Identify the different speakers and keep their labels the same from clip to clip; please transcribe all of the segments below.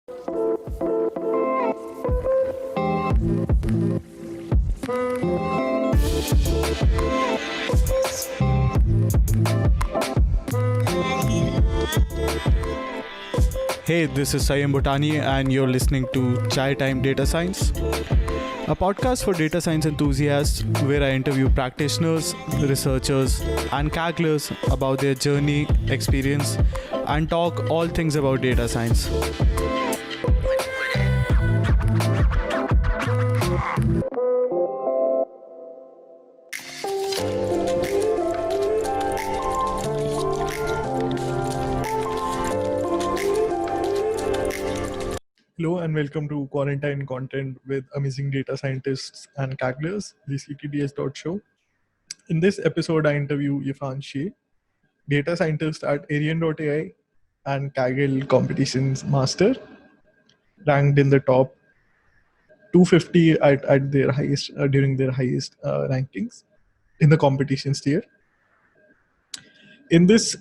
Speaker 1: Hey, this is Sanyam Bhutani, and you're listening to Chai Time Data Science, a podcast for data science enthusiasts where I interview practitioners, researchers, and Kagglers about their journey, experience, and talk all things about data science.
Speaker 2: Hello and welcome to Quarantine Content with amazing data scientists and Kagglers, the CTDS.Show. In this episode, I interview Yifan Xie, data scientist at Arion.ai and Kaggle Competitions Master, ranked in the top 250 at their highest during their highest rankings in the competitions tier. In this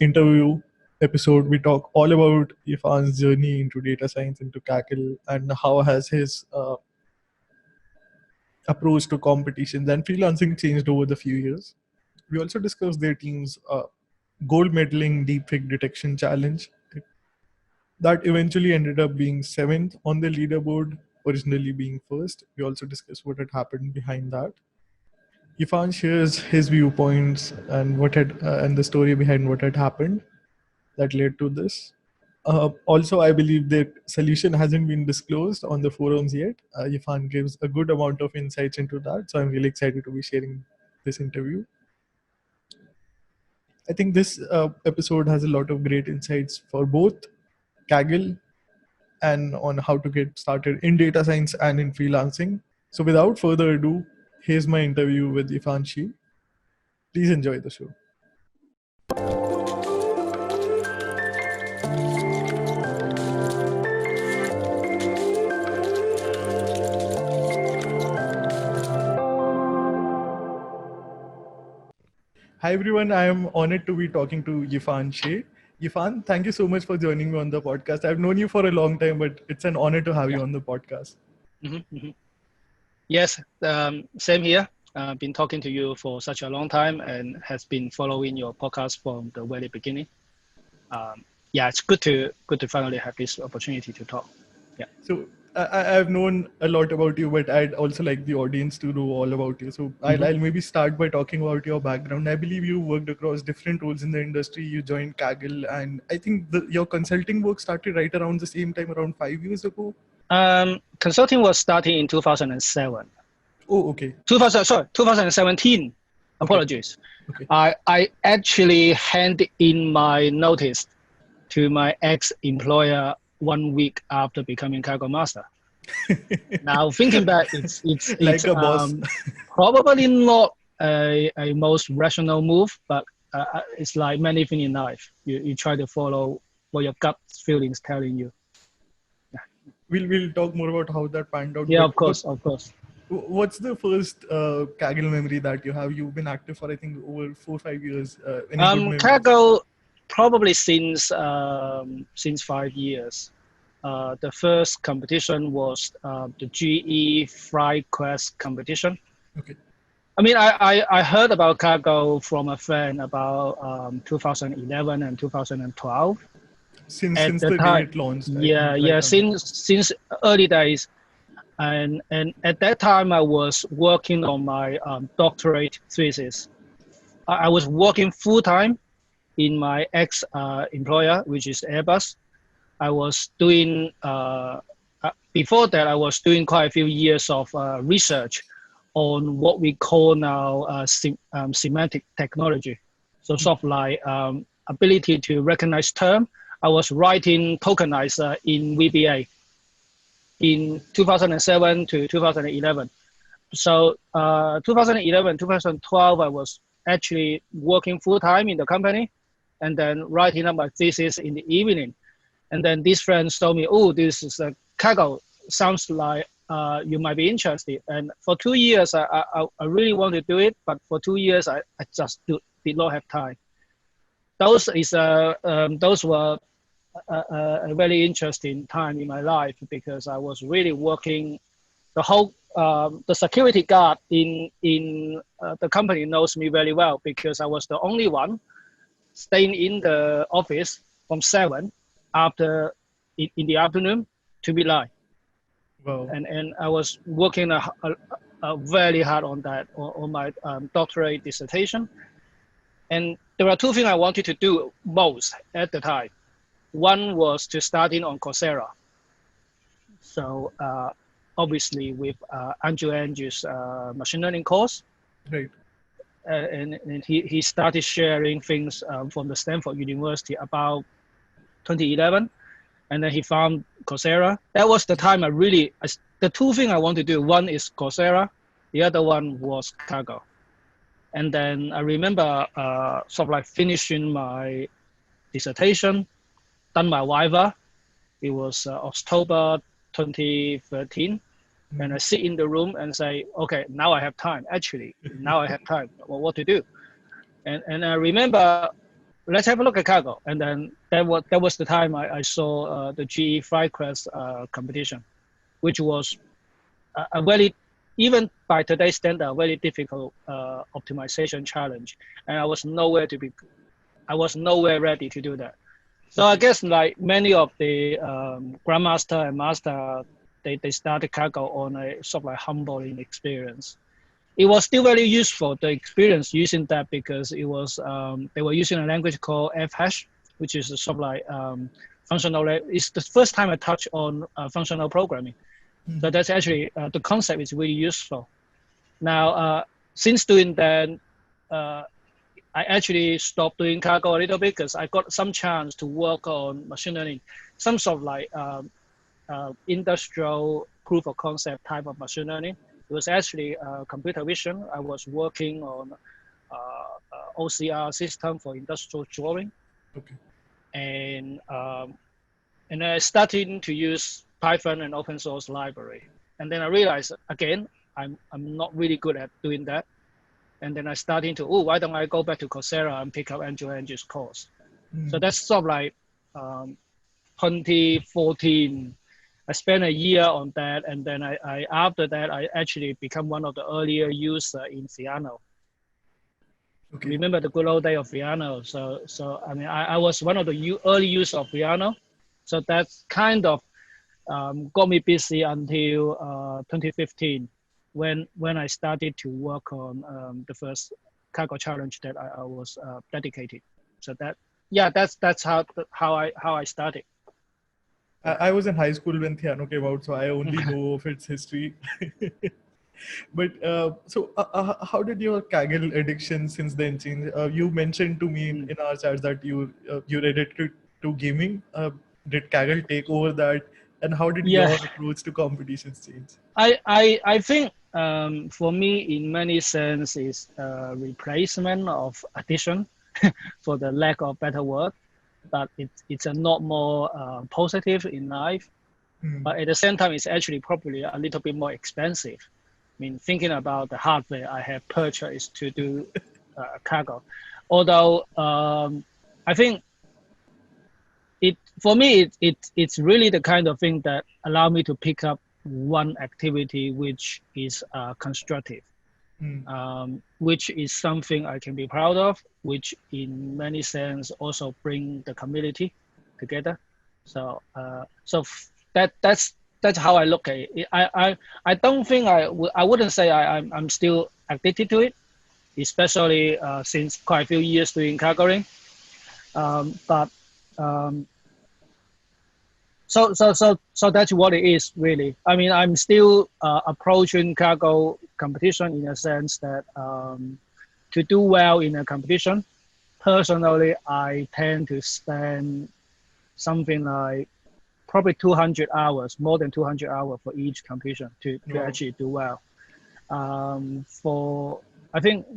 Speaker 2: interview episode, we talk all about Yifan's journey into data science, into Kaggle, and how has his approach to competitions and freelancing changed over the few years. We also discuss their team's gold medaling deepfake detection challenge that eventually ended up being 7th on the leaderboard, originally being first. We also discuss what had happened behind that. Yifan shares his viewpoints and and the story behind what had happened that led to this. Also, I believe the solution hasn't been disclosed on the forums yet. Yifan gives a good amount of insights into that, so I'm really excited to be sharing this interview. I think this episode has a lot of great insights for both Kaggle and on how to get started in data science and in freelancing. So without further ado, here's my interview with Yifan Xie. Please enjoy the show. Hi everyone, I am honored to be talking to Yifan Xie. Yifan, thank you so much for joining me on the podcast. I've known you for a long time, but it's an honor to have you on the podcast.
Speaker 3: Yes, same here. I've been talking to you for such a long time and has been following your podcast from the very beginning. It's good to finally have this opportunity to talk. Yeah.
Speaker 2: So I've known a lot about you, but I'd also like the audience to know all about you. So I'll maybe start by talking about your background. I believe you worked across different roles in the industry. You joined Kaggle, and I think your consulting work started right around the same time, around 5 years ago.
Speaker 3: Consulting was starting in 2007.
Speaker 2: Oh, okay.
Speaker 3: 2017. Apologies.
Speaker 2: Okay.
Speaker 3: I actually handed in my notice to my ex-employer 1 week after becoming Kaggle Master. Now thinking back, it's
Speaker 2: like a boss.
Speaker 3: Probably not a most rational move, but it's like many things in life. You try to follow what your gut feelings telling you.
Speaker 2: Yeah. We'll talk more about how that panned out.
Speaker 3: Yeah, of course.
Speaker 2: What's the first Kaggle memory that you have? You've been active for I think over 4 or 5 years.
Speaker 3: Kaggle probably since 5 years. The first competition was the GE FlyQuest competition.
Speaker 2: Okay.
Speaker 3: I mean, I heard about Kaggle from a friend about 2011 and 2012.
Speaker 2: Since the day it launched.
Speaker 3: Since early days. And at that time, I was working on my doctorate thesis. I was working full-time in my ex-employer, which is Airbus. I was doing, before that, I was doing quite a few years of research on what we call now semantic technology. So sort of like ability to recognize term. I was writing tokenizer in VBA in 2007 to 2011. So 2011, 2012, I was actually working full-time in the company and then writing up my thesis in the evening. And then these friends told me, oh, this is a Kaggle. Sounds like you might be interested. And for 2 years, I really wanted to do it. But for 2 years, I just did not have time. Those were a very interesting time in my life because I was really working. The security guard in the company knows me very well because I was the only one staying in the office from 7 after in the afternoon to midnight.
Speaker 2: Wow.
Speaker 3: And I was working very hard on that on my doctorate dissertation. And there are two things I wanted to do most at the time. One was to study on Coursera. So obviously with Andrew's machine learning course,
Speaker 2: Right.
Speaker 3: and he started sharing things from the Stanford University about 2011, and then he found Coursera. That was the time the two things I want to do. One is Coursera, the other one was Kaggle. And then I remember sort of like finishing my dissertation, done my Viva. It was October 2013. And I sit in the room and say, okay, now I have time. Actually, now I have time. Well, what to do? And I remember, let's have a look at Kaggle. And then that was the time I saw the GE FlyQuest competition, which was a very, even by today's standard, a very difficult optimization challenge. And I was nowhere ready to do that. So I guess like many of the Grandmaster and Master, they started Kaggle on a sort of like humbling experience. It was still very useful, the experience using that, because it was they were using a language called F#, which is a sort of like functional. It's the first time I touched on functional programming. So that's actually the concept is really useful. Now, since doing that, I actually stopped doing Kaggle a little bit because I got some chance to work on machine learning, some sort of like industrial proof of concept type of machine learning. It was actually computer vision. I was working on OCR system for industrial drawing.
Speaker 2: Okay.
Speaker 3: And I started to use Python and open source library. And then I realized, again, I'm not really good at doing that. And then I started to, why don't I go back to Coursera and pick up Andrew's course? So that's sort of like 2014. I spent a year on that. And then I after that, I actually become one of the earlier users in Theano. Okay. Remember the good old day of Theano. So I mean, I was one of the early users of Theano. So that's kind of got me busy until 2015, when I started to work on the first Kaggle challenge that I was dedicated. So that's how I started.
Speaker 2: I was in high school when Theano came out, so I only know of its history. But how did your Kaggle addiction since then change? You mentioned to me in our chats that you're addicted to gaming. Did Kaggle take over that? And how did your approach to competitions change?
Speaker 3: I think for me, in many sense, is a replacement of addition, for the lack of better word. But it's a lot more positive in life. But at the same time, it's actually probably a little bit more expensive. I mean, thinking about the hardware I have purchased to do Kaggle. Although I think for me, it's really the kind of thing that allow me to pick up one activity which is constructive, which is something I can be proud of, which in many sense also bring the community together. So that's how I look at it. I don't think I wouldn't say I'm still addicted to it, especially since quite a few years doing Kaggling. So that's what it is, really. I mean, I'm still approaching Kaggle competition in a sense that to do well in a competition, personally, I tend to spend something like probably 200 hours, more than 200 hours for each competition to actually do well. I think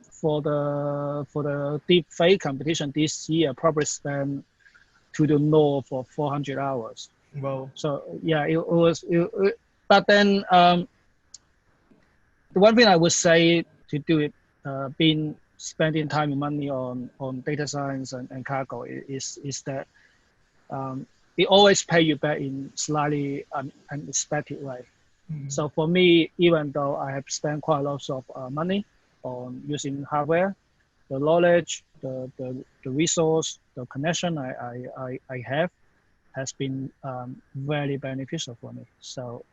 Speaker 3: for the deep fake competition this year, probably spend to the north for 400 hours.
Speaker 2: Wow.
Speaker 3: So yeah, it was. But then the one thing I would say to do it, spending time and money on data science and Kaggle is that it always pay you back in slightly unexpected way.
Speaker 2: Mm.
Speaker 3: So for me, even though I have spent quite a lot of money on using hardware, the knowledge, the resource, the connection I have has been very beneficial for me. So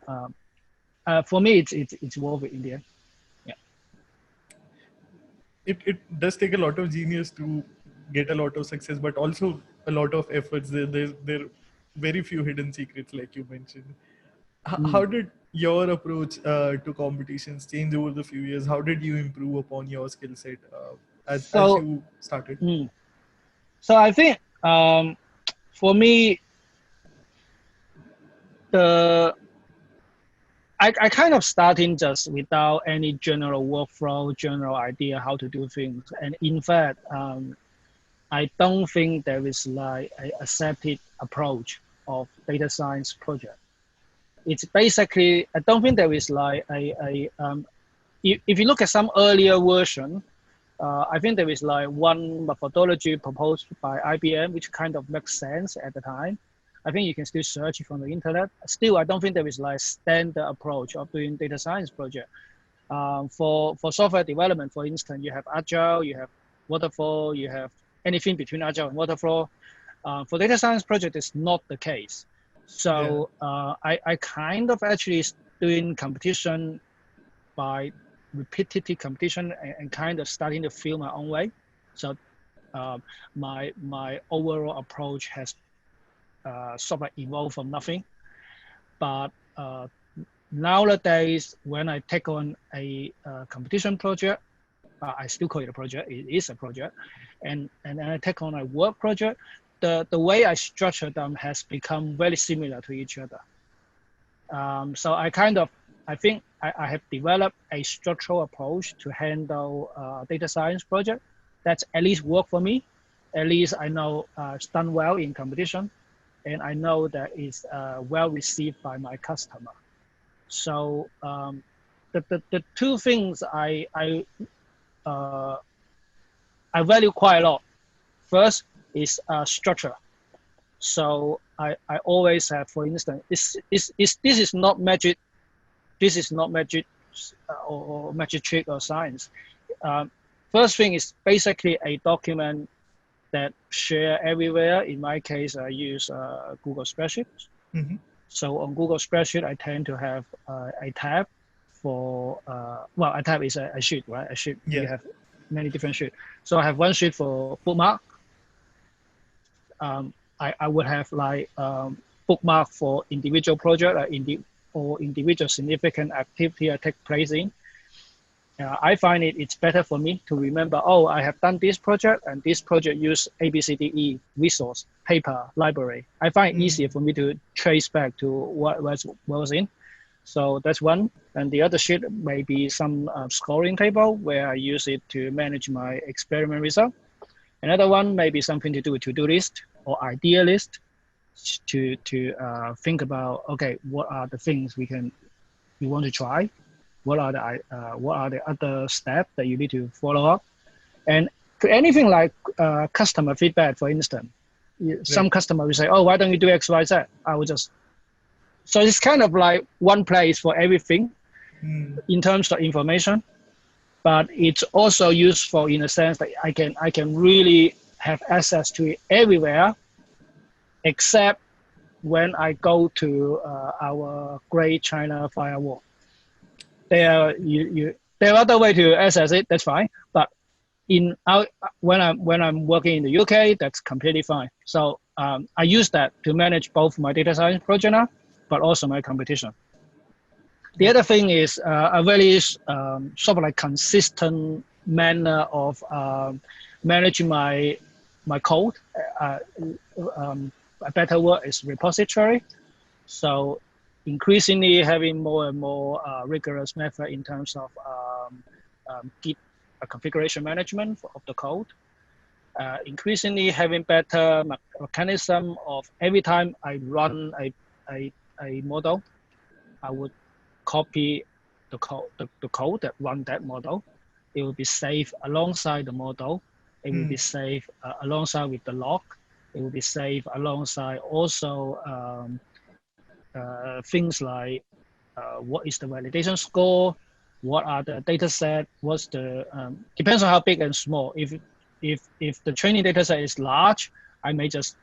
Speaker 3: for me, it's worth it in the end. Yeah.
Speaker 2: It does take a lot of genius to get a lot of success, but also a lot of efforts. There are very few hidden secrets, like you mentioned. How did your approach to competitions change over the few years? How did you improve upon your skill set as
Speaker 3: So
Speaker 2: you started?
Speaker 3: so I think for me, I kind of starting just without any general workflow, general idea how to do things. And in fact, I don't think there is like a accepted approach of data science project. It's basically, I don't think there is like if you look at some earlier version, I think there is like one methodology proposed by IBM, which kind of makes sense at the time. I think you can still search it from the internet. Still, I don't think there is like standard approach of doing data science project. For software development, for instance, you have Agile, you have Waterfall, you have anything between Agile and Waterfall. For data science project, it's not the case. So I kind of actually doing competition by repetitive competition and kind of starting to feel my own way. So my overall approach has sort of evolved from nothing. But nowadays, when I take on a competition project, I still call it a project. It is a project, and I take on a work project. The way I structure them has become very similar to each other. So I think I have developed a structural approach to handle data science project that's at least work for me. At least I know it's done well in competition, and I know that it's well received by my customer. So the two things I value quite a lot. First is structure. So I always have, for instance, this is not magic. This is not magic or magic trick or science. First thing is basically a document that share everywhere. In my case, I use Google Spreadsheet.
Speaker 2: Mm-hmm.
Speaker 3: So on Google Spreadsheet, I tend to have a tab for, well, a tab is a sheet, right? A sheet, you have many different sheets. So I have one sheet for bookmark. I would have like bookmark for individual project or individual significant activity I take place in. I find it's better for me to remember, oh, I have done this project and this project use ABCDE resource, paper, library. I find it easier for me to trace back to what was in. So that's one. And the other sheet may be some scoring table where I use it to manage my experiment result. Another one may be something to do with to-do list or idea list to think about, okay, what are the things we want to try? What are the other steps that you need to follow up? And to anything like customer feedback, for instance, some customer will say, oh, why don't you do X, Y, Z? I will just, so it's kind of like one place for everything in terms of information, but it's also useful in a sense that I can really have access to it everywhere, except when I go to our Great China Firewall. There are other way to access it. That's fine. But when I'm working in the UK, that's completely fine. So I use that to manage both my data science project now, but also my competition. The other thing is a very sort of like consistent manner of managing my code. A better word is repository. So increasingly having more and more rigorous method in terms of Git configuration management of the code. Increasingly having better mechanism of every time I run a model, I would copy the code that run that model. It will be saved alongside the model. It will be saved alongside with the log. it will be saved alongside also things like what is the validation score, what are the data set, what's the depends on how big and small. If the training data set is large, I may just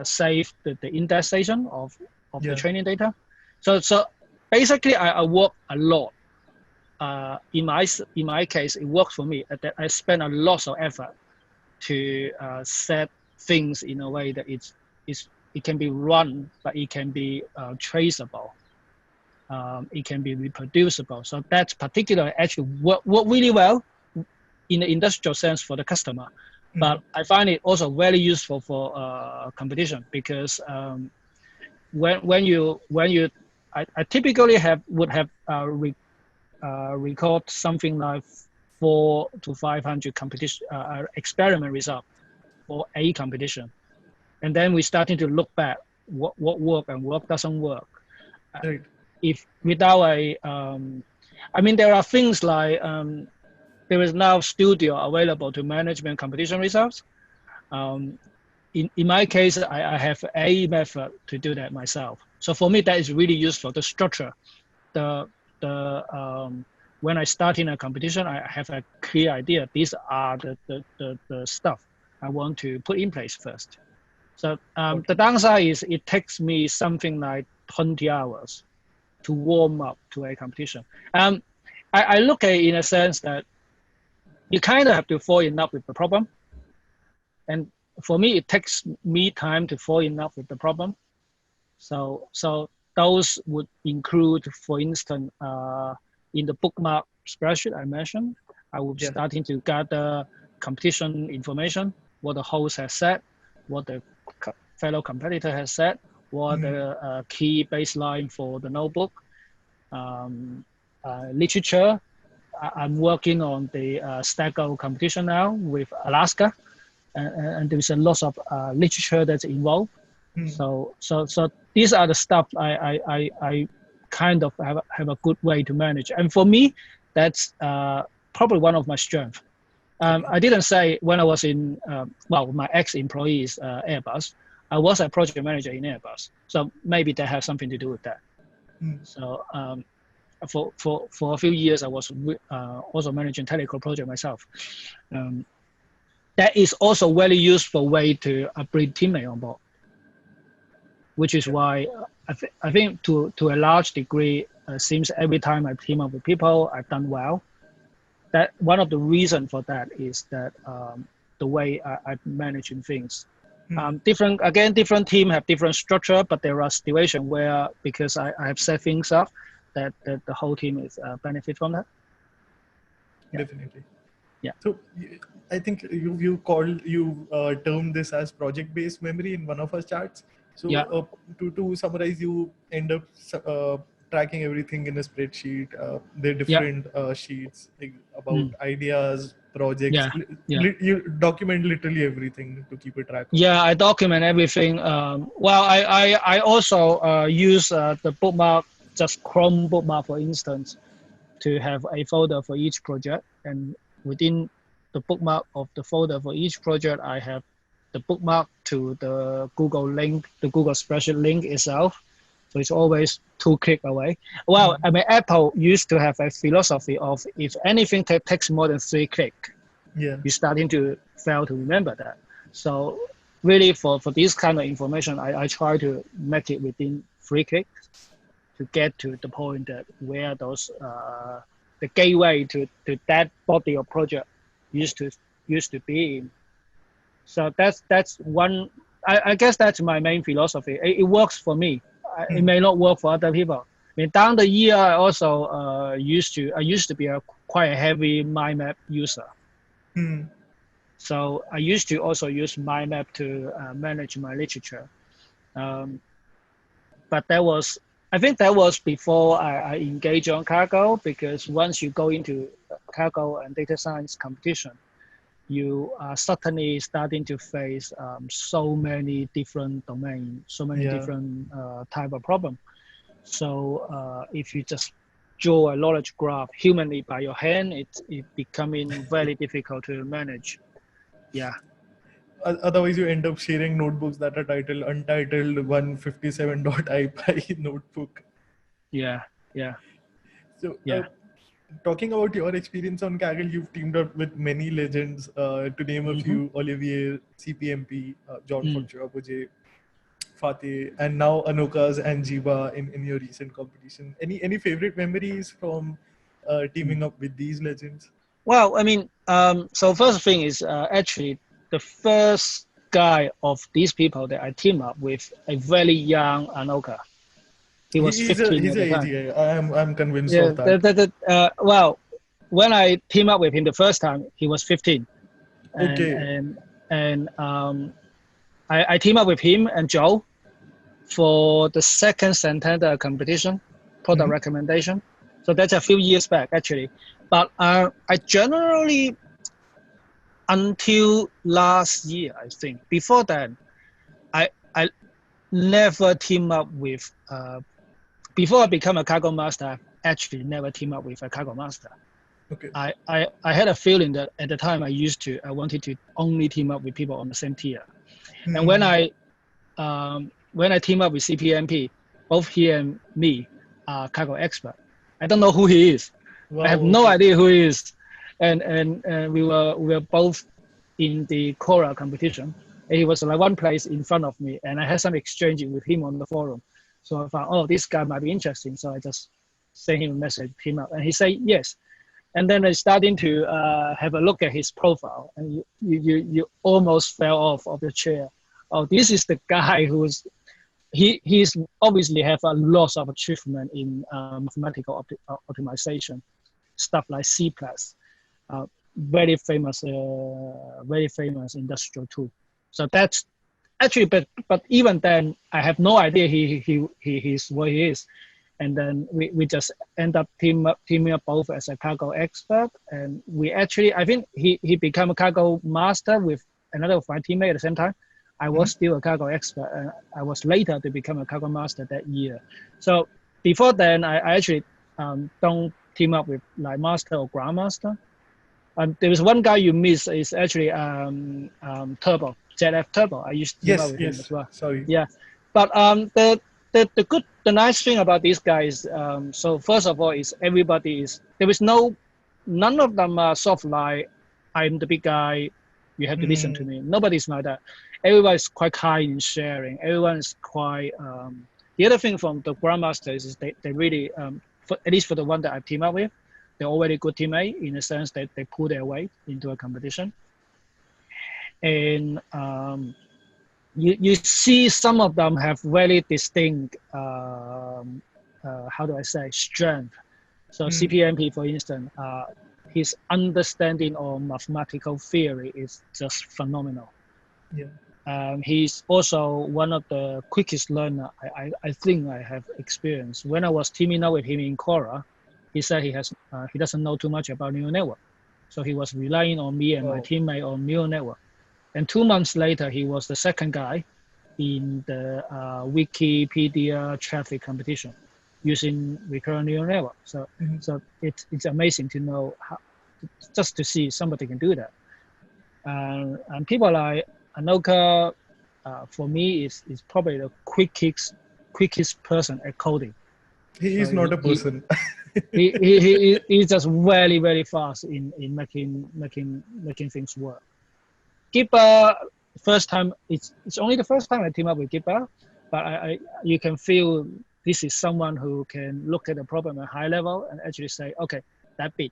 Speaker 3: save the indexation of the training data. So basically, I work a lot. In my case, it works for me. I spend a lot of effort to set things in a way that it can be run, but it can be traceable. It can be reproducible. So that's particularly actually work really well in the industrial sense for the customer. But I find it also very useful for competition, because when you I typically would have record something like 400 to 500 competition experiment result for a competition, and then we starting to look back what work and what doesn't work.
Speaker 2: Right.
Speaker 3: If without I mean, there are things like there is now studio available to management competition results. In my case, I have a method to do that myself. So for me, that is really useful. The structure, when I start in a competition, I have a clear idea. These are the stuff I want to put in place first. So the downside is it takes me something like 20 hours to warm up to a competition. I look at it in a sense that you kind of have to fall in love with the problem. And for me, it takes me time to fall in love with the problem. So those would include, for instance, in the bookmark spreadsheet I mentioned, I will be starting to gather competition information, what the host has said, what the fellow competitor has said, what the key baseline for the notebook, literature. I'm working on the Staggle competition now with Alaska, and there's a lot of literature that's involved. So these are the stuff I kind of have a good way to manage, and for me, that's probably one of my strengths. I didn't say when I was in my ex-employee is Airbus. I was a project manager in Airbus, so maybe that has something to do with that. So for a few years, I was also managing technical project myself. That is also very useful way to bring teammate on board, which is why I think to a large degree, seems every time I team up with people, I've done well. That one of the reasons for that is that the way I'm managing things. Different team have different structure, but there are situations where, because I have set things up, that the whole team is benefit from that.
Speaker 2: Definitely.
Speaker 3: Yeah.
Speaker 2: So I think you termed this as project-based memory in one of our charts. So to summarize, you end up tracking everything in a spreadsheet. There are different sheets about ideas, projects. You document literally everything to keep a track of.
Speaker 3: Yeah, I document everything. I also use the bookmark, just Chrome bookmark, for instance, to have a folder for each project. And within the bookmark of the folder for each project, I have the bookmark to the Google link, the Google spreadsheet link itself. So it's always 2 clicks away. Well, I mean, Apple used to have a philosophy of if anything takes more than 3 clicks, you're starting to fail to remember that. So really for this kind of information, I try to make it within 3 clicks to get to the point that where those, the gateway to that body of project used to be in. So that's one. I guess that's my main philosophy. It works for me. It may not work for other people. I mean, down the year, I also used to be quite a heavy mind map user. So I used to also use mind map to manage my literature. But I think that was before I engaged on Kaggle, because once you go into Kaggle and data science competition, you are suddenly starting to face so many different domains, so many different type of problem. So if you just draw a knowledge graph humanly by your hand, it's becoming very difficult to manage. Yeah.
Speaker 2: Otherwise, you end up sharing notebooks that are titled Untitled 157.ipy notebook.
Speaker 3: Yeah.
Speaker 2: So,
Speaker 3: Yeah.
Speaker 2: talking about your experience on Kaggle, you've teamed up with many legends, to name a few: Olivier, CPMP, John Fortuapuje, Fateh, and now Anoka's and Jiba in your recent competition. Any favorite memories from teaming up with these legends?
Speaker 3: Well, I mean, so first thing is actually the first guy of these people that I team up with, a very young Anoka. He was
Speaker 2: He's a
Speaker 3: 15 at the time.
Speaker 2: AGI. I'm convinced
Speaker 3: Yeah.
Speaker 2: of that.
Speaker 3: Well, when I team up with him the first time, he was 15,
Speaker 2: Okay.
Speaker 3: and I team up with him and Joe for the second Santander competition, product recommendation. So that's a few years back actually. But I generally, until last year, I think, before then, I never team up with, before I become a Kaggle Master, I actually never team up with a Kaggle Master.
Speaker 2: Okay.
Speaker 3: I had a feeling that at the time I wanted to only team up with people on the same tier. And when I team up with CPMP, both he and me are Kaggle expert. I don't know who he is.
Speaker 2: Wow,
Speaker 3: I have no
Speaker 2: okay.
Speaker 3: idea who he is. And we were both in the Quora competition. And he was like one place in front of me, and I had some exchange with him on the forum. So I thought, oh, this guy might be interesting. So I just sent him a message, team up, and he said yes. And then I started to have a look at his profile, and you almost fell off of the chair. Oh, this is the guy who's he's obviously have a lot of achievement in mathematical optimization, stuff like C++, very famous industrial tool. So that's actually, but even then, I have no idea he's what he is. And then we just end up teaming up both as a Kaggle expert. And we actually, I think he became a Kaggle master with another of my teammate at the same time. I was still a Kaggle expert, and I was later to become a Kaggle master that year. So before then, I actually don't team up with like master or grandmaster. There was one guy you missed is actually Turbo, ZF Turbo. I used to team up with him as well.
Speaker 2: Sorry.
Speaker 3: Yeah, but the nice thing about these guys, so first of all, is none of them are sort of like, I'm the big guy, you have to listen to me. Nobody's like that. Everybody's quite kind in sharing. Everyone is quite. The other thing from the grandmasters is they really, at least for the one that I team up with, they're already good teammate in the sense that they pull their weight into a competition. And you see some of them have very distinct, how do I say, strength. So CPMP, for instance, his understanding of mathematical theory is just phenomenal.
Speaker 2: Yeah.
Speaker 3: He's also one of the quickest learner I think I have experienced. When I was teaming up with him in Quora, he said he doesn't know too much about neural network. So he was relying on me and my teammate on neural network. And 2 months later, he was the second guy in the Wikipedia traffic competition using recurrent neural network. So it's amazing to know just to see somebody can do that. And people like Anoka, for me, is probably the quickest person at coding.
Speaker 2: He is not a person.
Speaker 3: He's just very, very fast in making things work. Gipper, first time, it's only the first time I team up with Gipper, but you can feel this is someone who can look at the problem at high level and actually say, okay, that bit,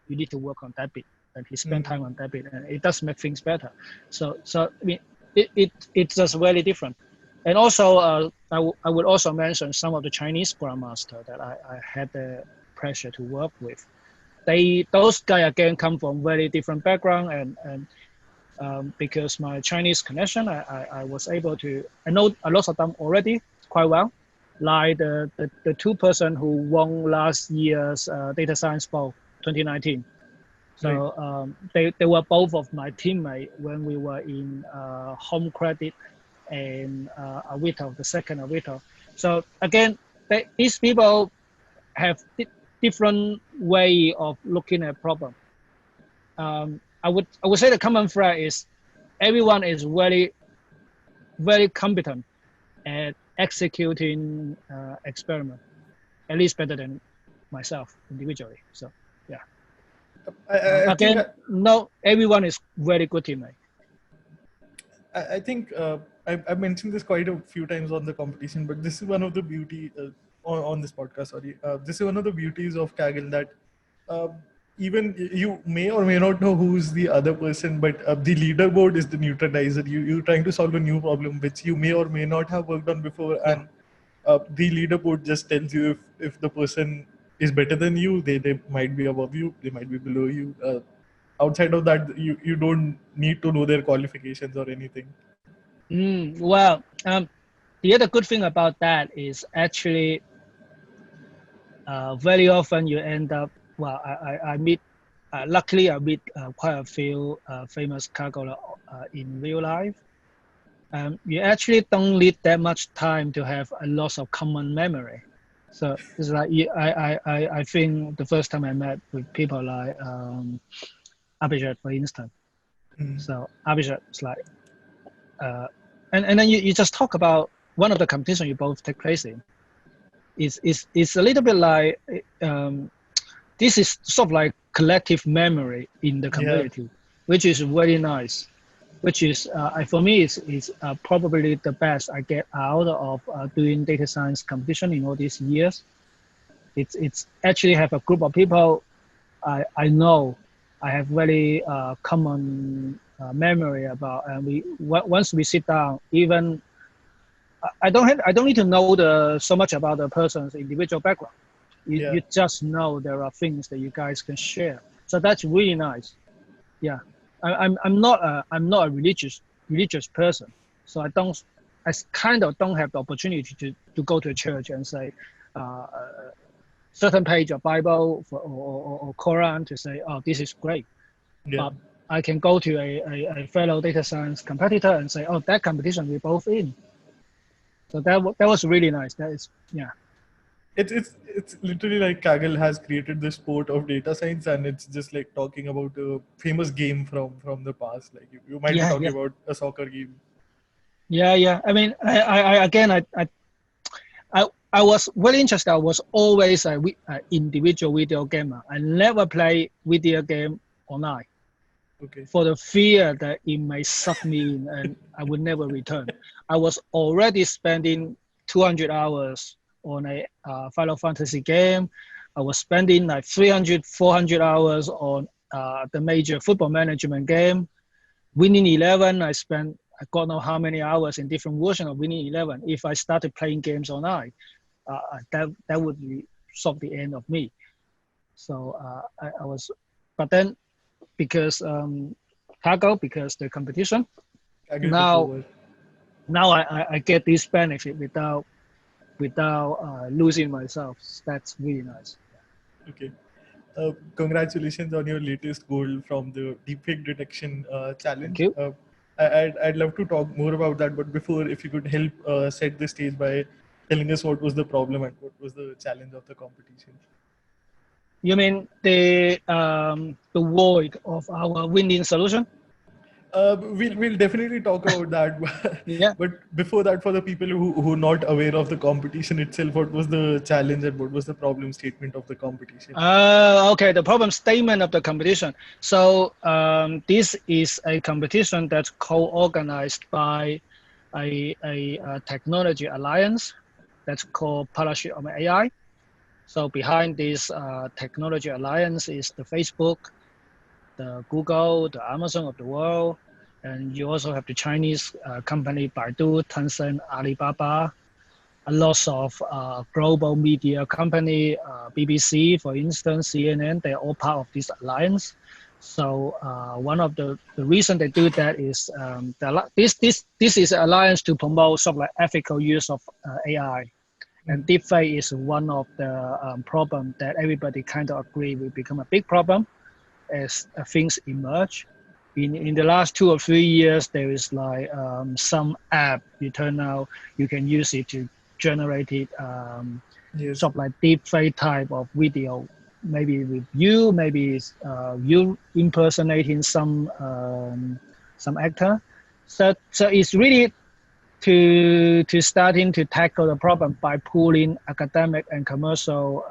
Speaker 3: you need to work on that bit. And he spent time on that bit, and it does make things better. So I mean, it's just very different. And also, I would also mention some of the Chinese grandmaster that I had the pleasure to work with. Those guys again come from very different background, and because my Chinese connection, I was able to, I know a lot of them already quite well, like the two person who won last year's Data Science Bowl 2019. So they were both of my teammates when we were in Home Credit and Avito, the second Avito. So again, these people have different way of looking at problem. I would say the common thread is everyone is very, very competent at executing experiment, at least better than myself individually. So yeah.
Speaker 2: I think
Speaker 3: Again, no, everyone is very good teammate.
Speaker 2: I think I've mentioned this quite a few times on the competition, but this is one of the beauty on this podcast. Sorry, this is one of the beauties of Kaggle that uh, even you may or may not know who's the other person, but the leaderboard is the neutralizer. You're trying to solve a new problem which you may or may not have worked on before, and the leaderboard just tells you if the person is better than you, they might be above you, they might be below you. Outside of that, you don't need to know their qualifications or anything.
Speaker 3: Well, the other good thing about that is actually very often you end up, well, I meet, luckily I meet quite a few famous Kaggle in real life. You actually don't need that much time to have a lot of common memory. So it's like, I think the first time I met with people like Abhijit, for instance. So Abhijit is like, and then you just talk about one of the competitions you both take place in. It's a little bit like this is sort of like collective memory in the community, which is very nice. Which is for me is probably the best I get out of doing data science competition in all these years. It's actually have a group of people I know I have very common memory about, and once we sit down, even I don't need to know so much about the person's individual background. You just know there are things that you guys can share. So that's really nice. Yeah, I'm not a religious person, so I kind of don't have the opportunity to go to a church and say certain page of Bible or Quran to say, oh, this is great. But I can go to a fellow data science competitor and say, oh, that competition we're both in. So that was really nice. That is, yeah.
Speaker 2: It's literally like Kaggle has created the sport of data science, and it's just like talking about a famous game from the past. Like you might be talking about a soccer game.
Speaker 3: Yeah. I mean, I was very interested. I was always an individual video gamer. I never play video game online.
Speaker 2: Okay.
Speaker 3: For the fear that it may suck me in and I would never return. I was already spending 200 hours on a Final Fantasy game. I was spending like 300, 400 hours on the major football management game. Winning 11, I got know how many hours in different versions of Winning 11. If I started playing games online, that would be sort of the end of me. So I was, but then because Kaggle, because the competition, now I get this benefit without losing myself. That's really nice.
Speaker 2: Okay. Congratulations on your latest goal from the deepfake detection challenge.
Speaker 3: Thank you.
Speaker 2: I'd love to talk more about that, but before, if you could help set the stage by telling us what was the problem and what was the challenge of the competition.
Speaker 3: You mean the void of our winning solution?
Speaker 2: We'll definitely talk about that.
Speaker 3: Yeah.
Speaker 2: But before that, for the people who are not aware of the competition itself, what was the challenge and what was the problem statement of the competition?
Speaker 3: Okay, the problem statement of the competition. So this is a competition that's co-organized by a technology alliance that's called Partnership on AI. So behind this technology alliance is the Facebook, the Google, the Amazon of the world, and you also have the Chinese company Baidu, Tencent, Alibaba, a lot of global media company, BBC, for instance, CNN. They're all part of this alliance. So one of the reason they do that is this is an alliance to promote sort of like ethical use of AI. And deepfake is one of the problems that everybody kind of agree will become a big problem as things emerge. In the last 2 or 3 years, there is like some app you turn out you can use it to generate it sort of like deepfake type of video, maybe with you, maybe you impersonating some actor. So it's really to starting to tackle the problem by pooling academic and commercial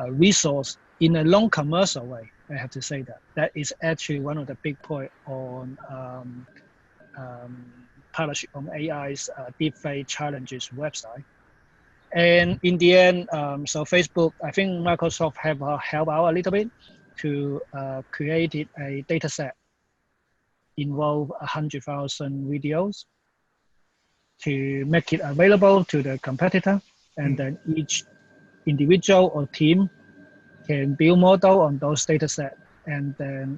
Speaker 3: resource in a non-commercial way. I have to say that is actually one of the big point on partnership on AI's deepfake challenges website. And in the end, so Facebook, I think Microsoft have helped out a little bit to create a data set involve 100,000 videos to make it available to the competitor, and then each individual or team can build model on those data set, and then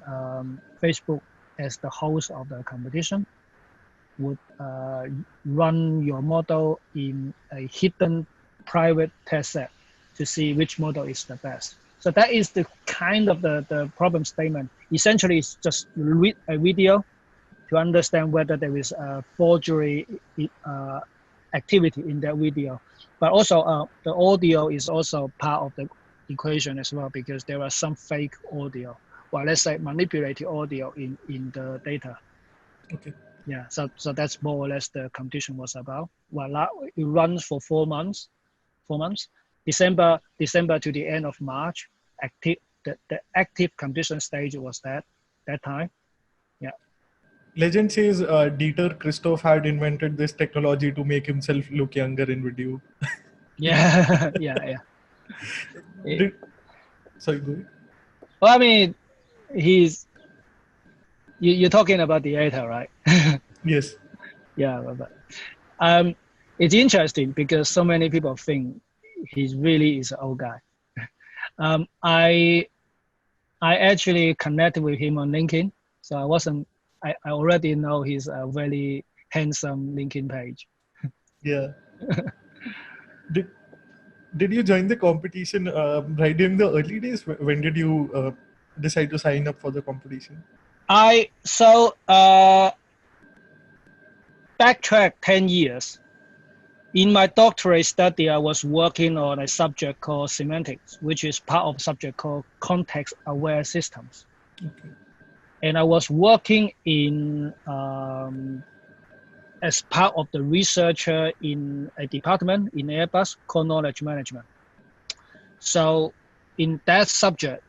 Speaker 3: Facebook as the host of the competition would run your model in a hidden private test set to see which model is the best. So that is the kind of the problem statement. Essentially, it's just read a video to understand whether there is a forgery activity in that video. But also the audio is also part of the equation as well, because there are some fake audio, or let's say manipulated audio in the data.
Speaker 2: Okay.
Speaker 3: Yeah, so that's more or less the competition was about. Well, it runs for 4 months. December to the end of March. The active competition stage was that time. Yeah.
Speaker 2: Legend says Dieter Christoph had invented this technology to make himself look younger in video.
Speaker 3: Yeah, yeah.
Speaker 2: Sorry, go ahead.
Speaker 3: Well, I mean, you're talking about the data, right?
Speaker 2: Yes.
Speaker 3: Yeah, but it's interesting because so many people think he really is an old guy. I actually connected with him on LinkedIn, so I already know he's a very handsome LinkedIn page.
Speaker 2: Yeah. Did you join the competition right during the early days? When did you decide to sign up for the competition?
Speaker 3: Backtrack 10 years. In my doctorate study, I was working on a subject called semantics, which is part of a subject called context-aware systems.
Speaker 2: Okay.
Speaker 3: And I was working in as part of the researcher in a department in Airbus called knowledge management. So in that subject,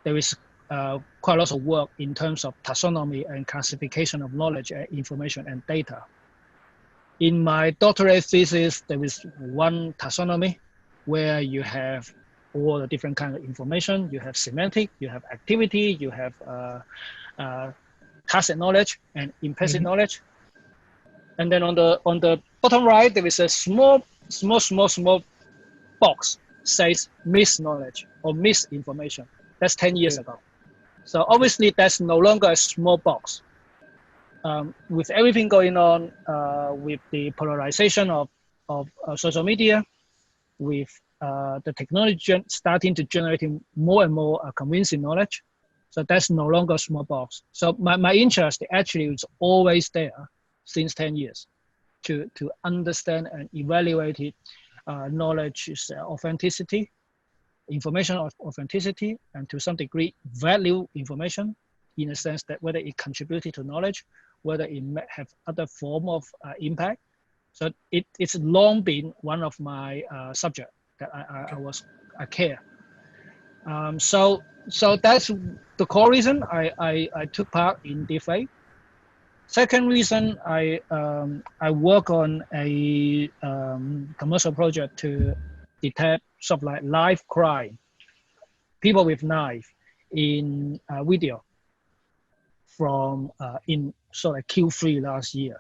Speaker 3: there is quite a lot of work in terms of taxonomy and classification of knowledge, information, and data. In my doctorate thesis, there is one taxonomy where you have all the different kinds of information. You have semantic, you have activity, you have tacit knowledge and implicit knowledge. And then on the bottom right, there is a small box says misknowledge or misinformation. That's 10 years ago. So obviously that's no longer a small box. With everything going on, with the polarization of social media, with the technology starting to generate more and more convincing knowledge, so that's no longer a small box. So my interest actually is always there since 10 years to understand and evaluate it, knowledge authenticity, information of authenticity, and to some degree value information in a sense that whether it contributed to knowledge, whether it may have other form of impact. So it's long been one of my subject that I care. So that's the core reason I took part in DFA. Second reason, I work on a commercial project to detect sort of like live crime, people with knife in video from in sort of Q3 last year.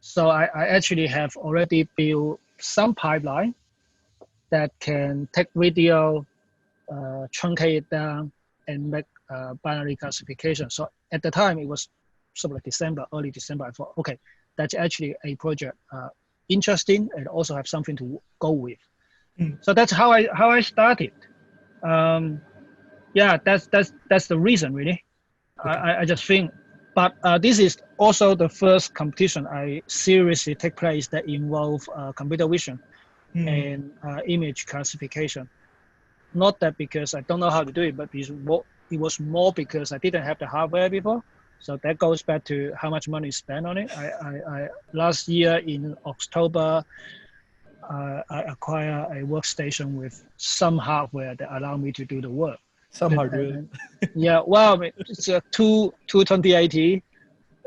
Speaker 3: So I actually have already built some pipeline that can take video, truncate it down, and make binary classification. So at the time, it was sort of like early December. I thought, okay, that's actually a project interesting and also have something to go with. So that's how I started. Yeah, that's the reason really. Okay. I just think, but this is also the first competition I seriously take place that involve computer vision and image classification. Not that because I don't know how to do it, but it was more because I didn't have the hardware before. So that goes back to how much money is spent on it. I last year in October, I acquired a workstation with some hardware that allow me to do the work.
Speaker 2: Some hardware.
Speaker 3: Yeah, well, it's a 2080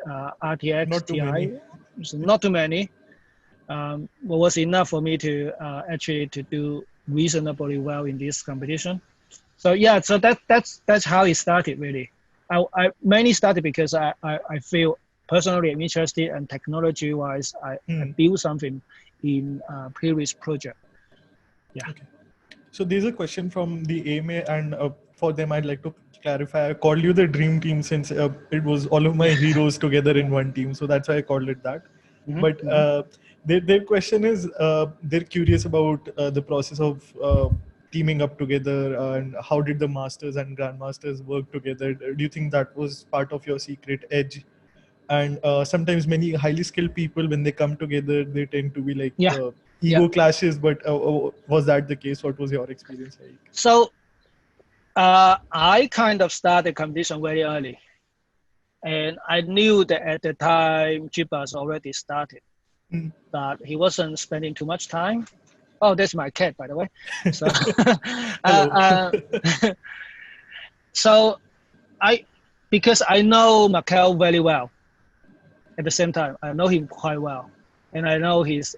Speaker 3: RTX
Speaker 2: Not too
Speaker 3: Ti.
Speaker 2: many.
Speaker 3: So not too many. But was enough for me to actually to do reasonably well in this competition. So yeah, so that's how it started really. I mainly started because I feel personally I'm interested, and technology wise I built something in previous project. Yeah.
Speaker 2: Okay. So there's a question from the AMA, and for them I'd like to clarify. I called you the dream team since it was all of my heroes together in one team, so that's why I called it that.
Speaker 3: Mm-hmm.
Speaker 2: But their question is they're curious about the process of teaming up together, and how did the masters and grandmasters work together? Do you think that was part of your secret edge? And sometimes many highly skilled people, when they come together, they tend to be like ego clashes. But was that the case? What was your experience like?
Speaker 3: So I kind of started competition very early, and I knew that at the time Jibas already started, but he wasn't spending too much time. Oh, that's my cat, by the way. So, so because I know Michael very well. At the same time, I know him quite well, and I know he's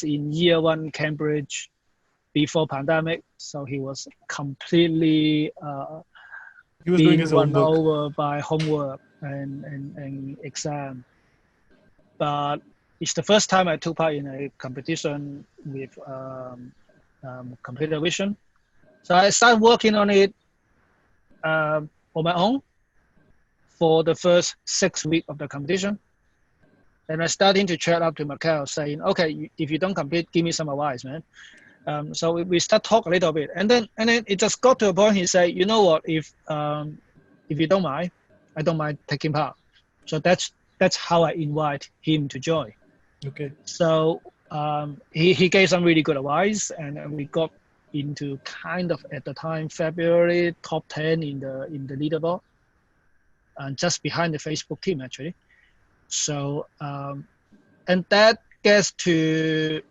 Speaker 3: in year one Cambridge before pandemic, so he was completely
Speaker 2: he was doing his
Speaker 3: run
Speaker 2: homework.
Speaker 3: over by homework and exam. But it's the first time I took part in a competition with computer vision. So I started working on it on my own for the first 6 weeks of the competition. And I started to chat up to Michael saying, okay, if you don't compete, give me some advice, man. So we start talk a little bit, and then it just got to a point. He said, you know what, if you don't mind, I don't mind taking part. So that's how I invite him to join.
Speaker 2: Okay.
Speaker 3: So he gave some really good advice, and we got into kind of at the time February top 10 in the leaderboard, and just behind the Facebook team actually. So and that gets to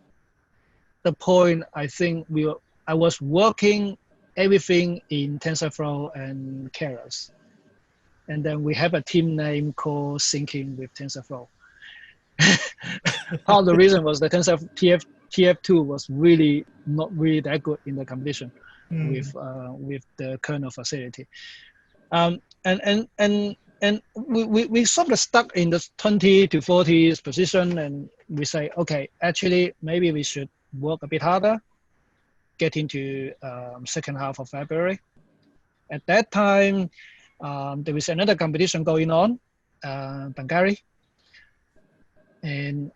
Speaker 3: the point. I think I was working everything in TensorFlow and Keras, and then we have a team name called Syncing with TensorFlow. Part of the reason was the TensorFlow TF2 was really not really that good in the competition with the kernel facility, and we sort of stuck in the 20 to 40s position, and we say, okay, actually maybe we should work a bit harder, get into second half of February. At that time, there was another competition going on, Bangari, and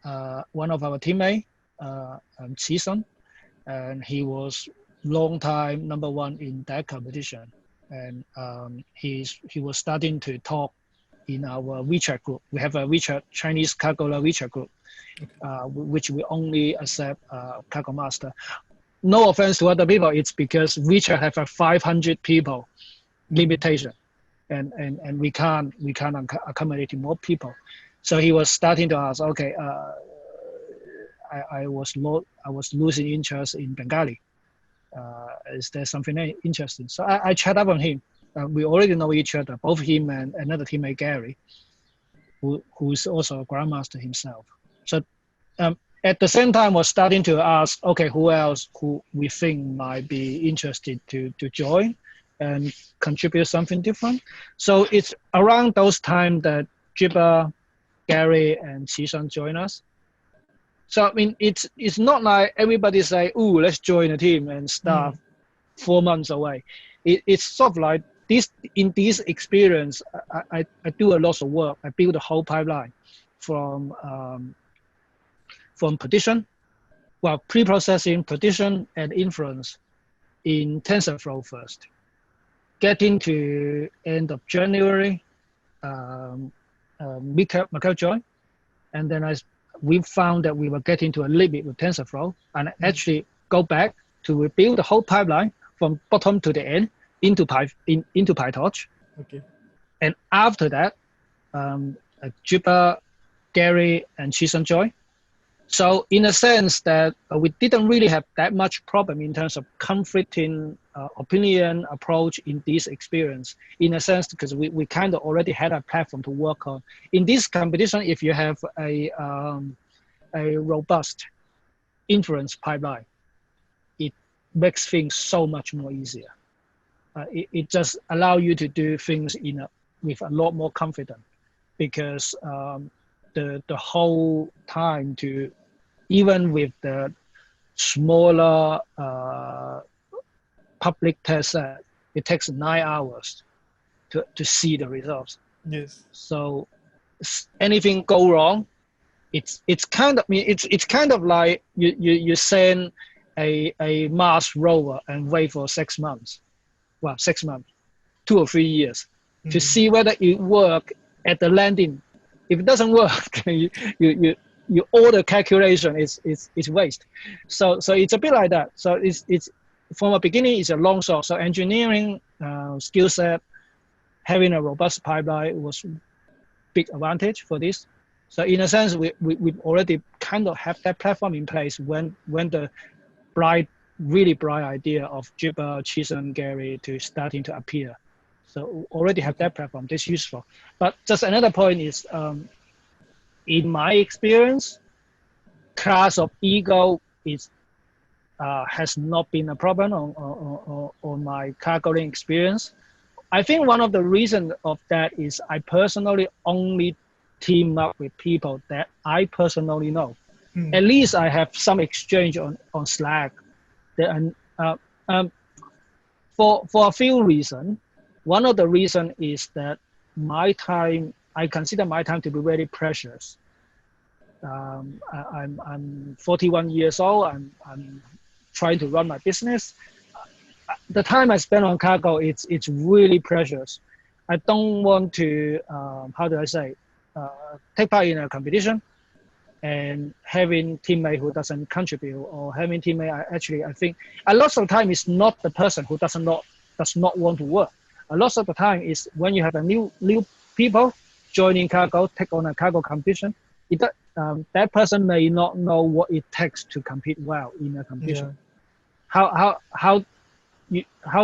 Speaker 3: one of our teammates, Qi, and he was long time number one in that competition, and he was starting to talk in our WeChat group. We have a WeChat Chinese Kaggle WeChat group, which we only accept Kaggle Master. No offense to other people, it's because WeChat have a 500 people limitation, and we can't accommodate more people. So he was starting to ask, okay, I was losing interest in Bengali. Is there something interesting? So I chat up on him. We already know each other, both him and another teammate, Gary, who's also a grandmaster himself. So at the same time, we're starting to ask, okay, who else who we think might be interested to join and contribute something different. So it's around those times that Jiba, Gary, and Qishan join us. So I mean, it's not like everybody say, "Ooh, let's join a team and start 4 months away." It's sort of like this. In this experience, I do a lot of work. I build a whole pipeline from prediction, pre-processing, prediction, and inference in TensorFlow first. Getting to end of January, Michael joined, and then we found that we were getting to a limit with TensorFlow, and actually go back to rebuild the whole pipeline from bottom to the end into PyTorch.
Speaker 2: Okay.
Speaker 3: And after that, Jibber, Gary, and Chison Joy. So in a sense that we didn't really have that much problem in terms of conflicting opinion approach in this experience, in a sense, because we kind of already had a platform to work on. In this competition, if you have a robust inference pipeline, it makes things so much more easier. It just allows you to do things with a lot more confidence, because the whole time to, even with the smaller public test set, it takes 9 hours to see the results.
Speaker 2: Yes.
Speaker 3: So anything go wrong, it's kind of like you send a Mars rover and wait for 6 months. Well, 6 months, 2 or 3 years to see whether it work at the landing. If it doesn't work, you all the calculation is waste. So it's a bit like that. So it's from the beginning, it's a long shot. So engineering skill set, having a robust pipeline was big advantage for this. So in a sense, we already kind of have that platform in place when the really bright idea of Jibber, Chison, Gary to starting to appear. So already have that platform. That's useful. But just another point is, in my experience, class of ego has not been a problem on my cargoing experience. I think one of the reasons of that is I personally only team up with people that I personally know. At least I have some exchange on Slack. For a few reasons. One of the reasons is that I consider my time to be very precious. I'm 41 years old. I'm trying to run my business. The time I spend on cargo, it's really precious. I don't want to, take part in a competition and having teammate who doesn't contribute, or having teammate, I think a lot of the time is not the person who does not want to work. A lot of the time is when you have a new people joining cargo, take on a cargo competition, that person may not know what it takes to compete well in a competition. Yeah. How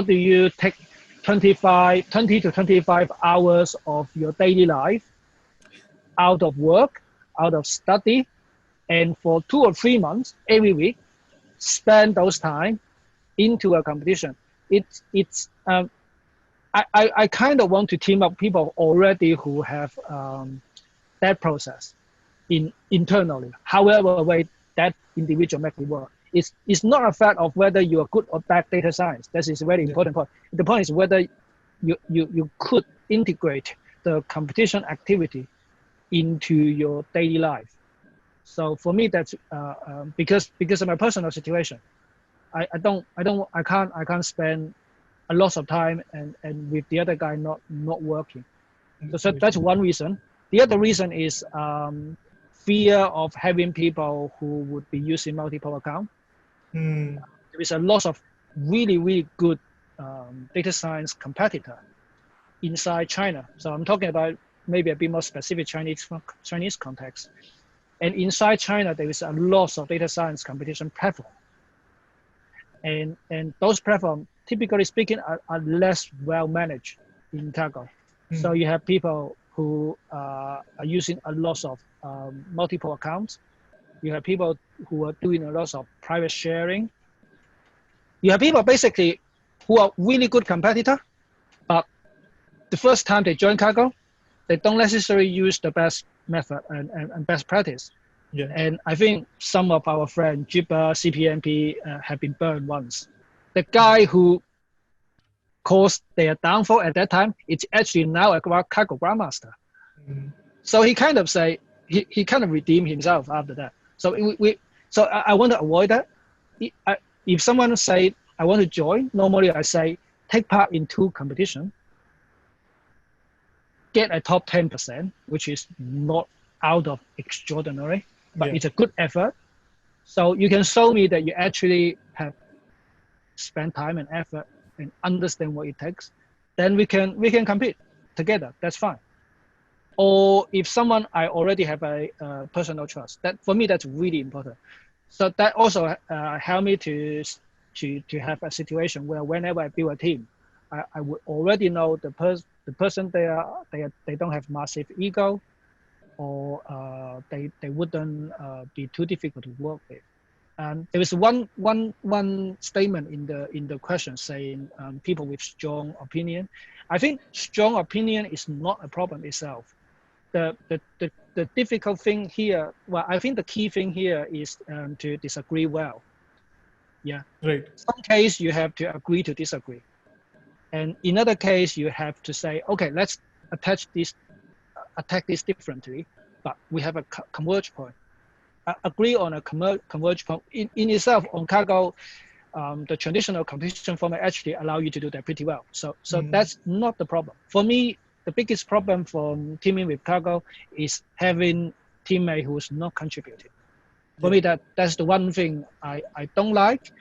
Speaker 3: do you take 20 to 25 hours of your daily life out of work, out of study, and for 2 or 3 months every week, spend those time into a competition? I kind of want to team up people already who have that process internally. However way that individual make it work. It's not a fact of whether you are good or bad data science. That is a very important point. The point is whether you could integrate the competition activity into your daily life. So for me, that's because of my personal situation. I can't spend a lot of time and with the other guy not working. So that's one reason. The other reason is fear of having people who would be using multiple accounts. There is a lot of really, really good data science competitor inside China. So I'm talking about maybe a bit more specific Chinese context. And inside China, there is a lot of data science competition platform. And those platforms, typically speaking, are less well managed in cargo. So you have people who are using a lot of multiple accounts. You have people who are doing a lot of private sharing. You have people basically who are really good competitor, but the first time they join cargo, they don't necessarily use the best method and best practice. Yeah. And I think some of our friends, Jibber, CPMP, have been burned once. The guy who caused their downfall at that time, it's actually now a Kaggle Comp Master. So he kind of he kind of redeemed himself after that. So I want to avoid that. If someone say I want to join, normally I say take part in 2 competitions, get a top 10%, which is not out of extraordinary, but it's a good effort. So you can show me that you actually have spent time and effort and understand what it takes. Then we can compete together. That's fine. or if someone I already have a personal trust. That for me, that's really important. So that also helped me to have a situation where whenever I build a team, I would already know the person they don't have massive ego, or they wouldn't be too difficult to work with. And there is one statement in the question saying people with strong opinion. I think strong opinion is not a problem itself. The difficult thing here, well, I think the key thing here is to disagree well. Yeah.
Speaker 2: Right.
Speaker 3: Some case you have to agree to disagree, and in other case you have to say, okay, let's attack this differently, but we have a converge point. Agree on a converge point in itself on Kaggle. The traditional competition format actually allow you to do that pretty well. So that's not the problem. For me, the biggest problem from teaming with Kaggle is having teammate who's not contributing. For me, that's the one thing I don't like.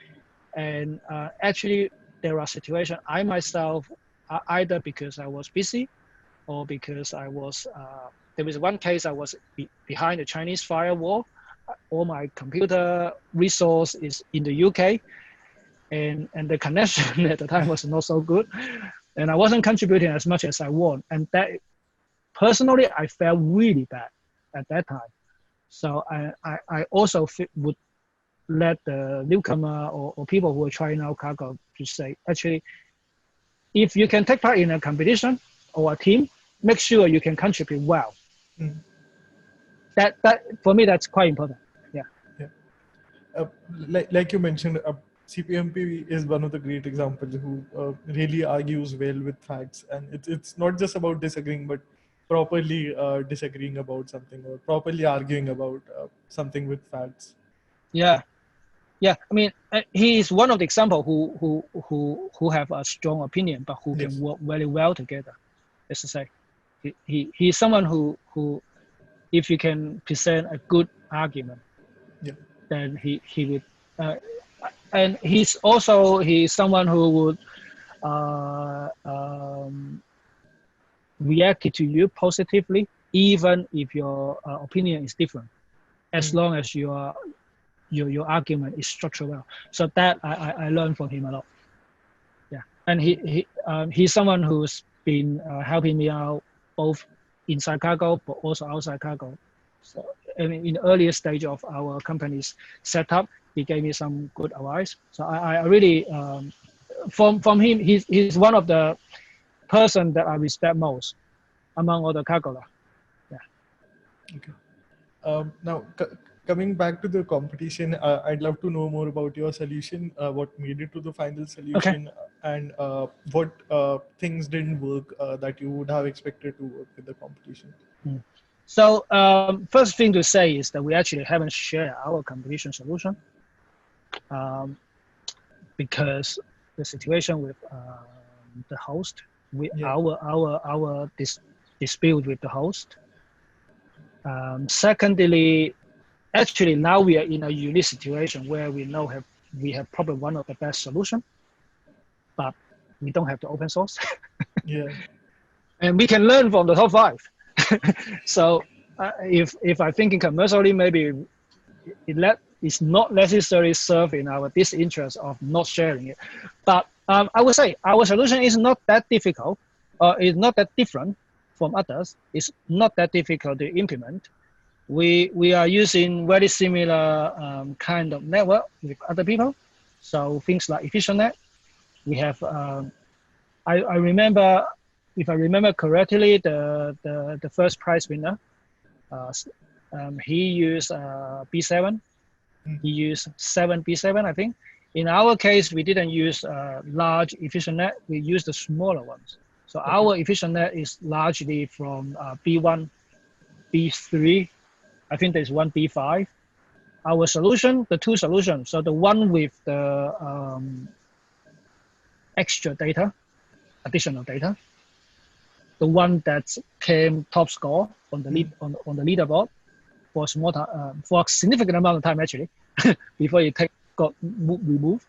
Speaker 3: And actually, there are situations I myself, either because I was busy or because I was, there was one case I was behind the Chinese firewall. All my computer resource is in the UK, and the connection at the time was not so good, and I wasn't contributing as much as I want, and that personally I felt really bad at that time. So I also would let the newcomer or people who are trying out Kaggle to say, actually, if you can take part in a competition or a team, make sure you can contribute well. That for me, that's quite important. Yeah.
Speaker 2: Like you mentioned, CPMP is one of the great examples who really argues well with facts, and it's not just about disagreeing, but properly disagreeing about something or properly arguing about something with facts.
Speaker 3: Yeah. I mean, he is one of the example who have a strong opinion, but who can work very well together. Let's say, he's someone who if you can present a good argument, then he would, and he's someone who would react to you positively, even if your opinion is different, as long as your argument is structured well. So that I learned from him a lot. Yeah, and he's someone who's been helping me out both inside Kaggle but also outside Kaggle. So I mean, in the earlier stage of our company's setup, he gave me some good advice. So I really from him, he's one of the person that I respect most among all the Kaggler. Yeah.
Speaker 2: Okay. Now, coming back to the competition, I'd love to know more about your solution, what made it to the final solution, and what things didn't work that you would have expected to work with the competition.
Speaker 3: So first thing to say is that we actually haven't shared our competition solution because the situation with the host, our dispute with the host. Secondly, actually now we are in a unique situation where we have probably one of the best solution, but we don't have the open source. And we can learn from the top 5. So if I'm thinking commercially, maybe it's not necessarily serving our disinterest of not sharing it. But I would say our solution is not that difficult, it's not that different from others. It's not that difficult to implement. We are using very similar kind of network with other people. So things like EfficientNet. We have, I remember, if I remember correctly, the first prize winner, he used B7. He used 7 B7, I think. In our case, we didn't use large EfficientNet. We used the smaller ones. So our EfficientNet is largely from B1, B3. I think there's one B5. Our solution, the 2 solutions. So the one with the extra data, additional data. The one that came top score on the on the leaderboard for a small time, for a significant amount of time actually, before it got removed.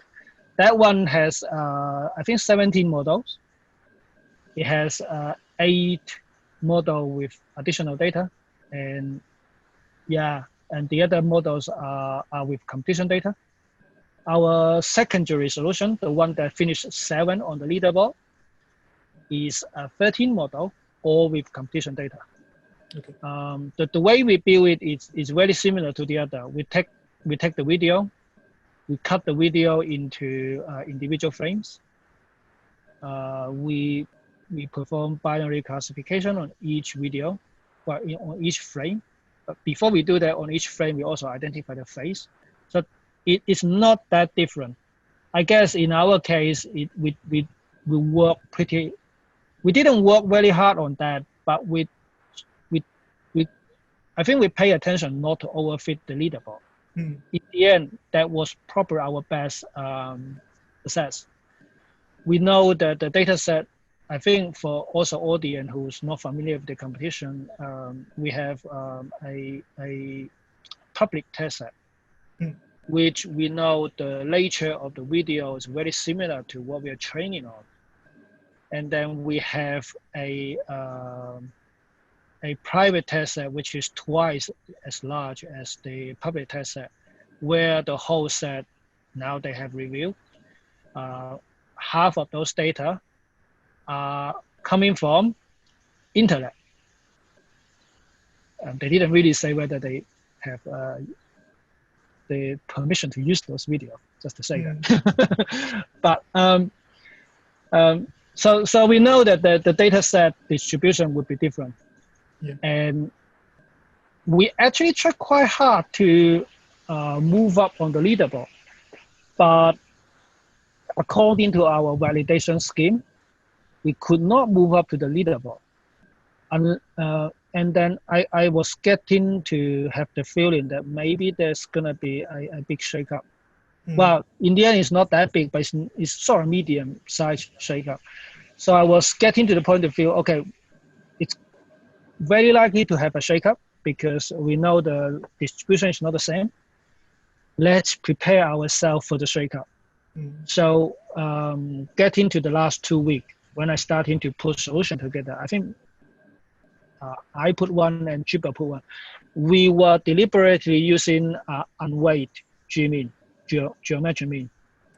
Speaker 3: That one has I think 17 models. It has 8 model with additional data, and and the other models are with competition data. Our secondary solution, the one that finished 7 on the leaderboard, is a 13 model, all with competition data.
Speaker 2: Okay.
Speaker 3: The way we build it is very similar to the other. We take the video, we cut the video into individual frames. We perform binary classification on each video, on each frame. But before we do that, on each frame, we also identify the face. So it's not that different. I guess in our case, we work pretty. We didn't work very hard on that, but I think we pay attention not to overfit the leaderboard. In the end, that was probably our best success. We know that the data set, I think for also audience who's not familiar with the competition, we have a public test set, which we know the nature of the video is very similar to what we are training on. And then we have a private test set, which is twice as large as the public test set, where the whole set, now they have reviewed. Half of those data are coming from internet. They didn't really say whether they have the permission to use those videos, just to say that. But so we know that the data set distribution would be different.
Speaker 2: Yeah.
Speaker 3: And we actually tried quite hard to move up on the leaderboard, but according to our validation scheme, we could not move up to the leaderboard. And then I was getting to have the feeling that maybe there's gonna be a big shakeup. Well, in the end, it's not that big, but it's sort of medium-sized shakeup. So I was getting to the point of view, okay, it's very likely to have a shakeup because we know the distribution is not the same. Let's prepare ourselves for the shakeup. So getting to the last 2 weeks, when I started to put solution together, I think I put one and Chiba put one. We were deliberately using unweighted G-mean, geometric mean.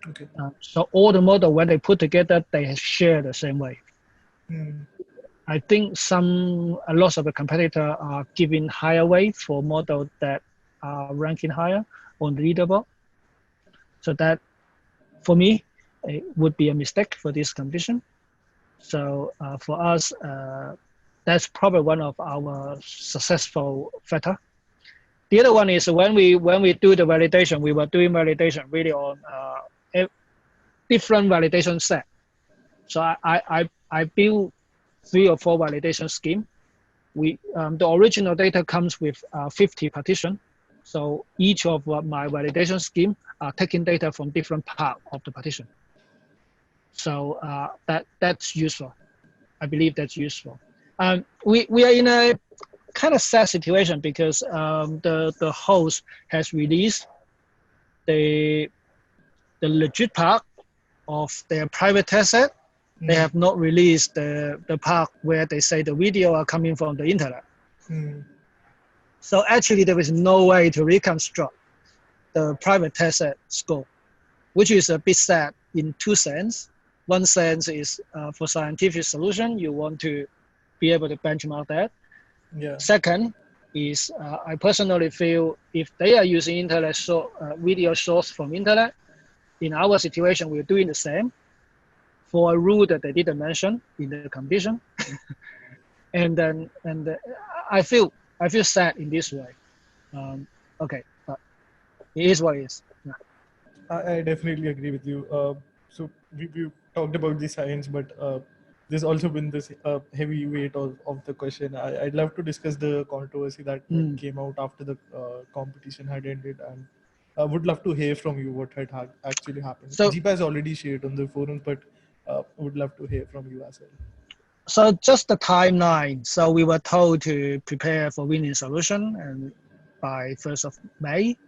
Speaker 2: Okay.
Speaker 3: So all the model, when they put together, they share the same way. I think a lot of the competitors are giving higher weight for models that are ranking higher on the leaderboard. So that, for me, it would be a mistake for this competition. So for us, that's probably one of our successful factor. The other one is when we do the validation, we were doing validation really on a different validation set. So I built 3 or 4 validation scheme. The original data comes with 50 partition. So each of my validation scheme are taking data from different part of the partition. So that's useful. I believe that's useful. We are in a kind of sad situation because the host has released the legit part of their private test set. They have not released the part where they say the video are coming from the internet. So actually there is no way to reconstruct the private test set score, which is a bit sad in 2 senses. One sense is for scientific solution, you want to be able to benchmark that.
Speaker 2: Yeah.
Speaker 3: Second is I personally feel if they are using internet video source from internet, in our situation, we're doing the same for a rule that they didn't mention in the competition. and I feel sad in this way. Okay, but it is what it is. Yeah.
Speaker 2: I definitely agree with you. So we talked about the science, but there's also been this heavy weight of the question. I'd love to discuss the controversy that came out after the competition had ended, and I would love to hear from you what had actually happened.
Speaker 3: So
Speaker 2: Jeepa has already shared on the forums, but would love to hear from you as well.
Speaker 3: So just the timeline. So we were told to prepare for winning solution and by 1st of May.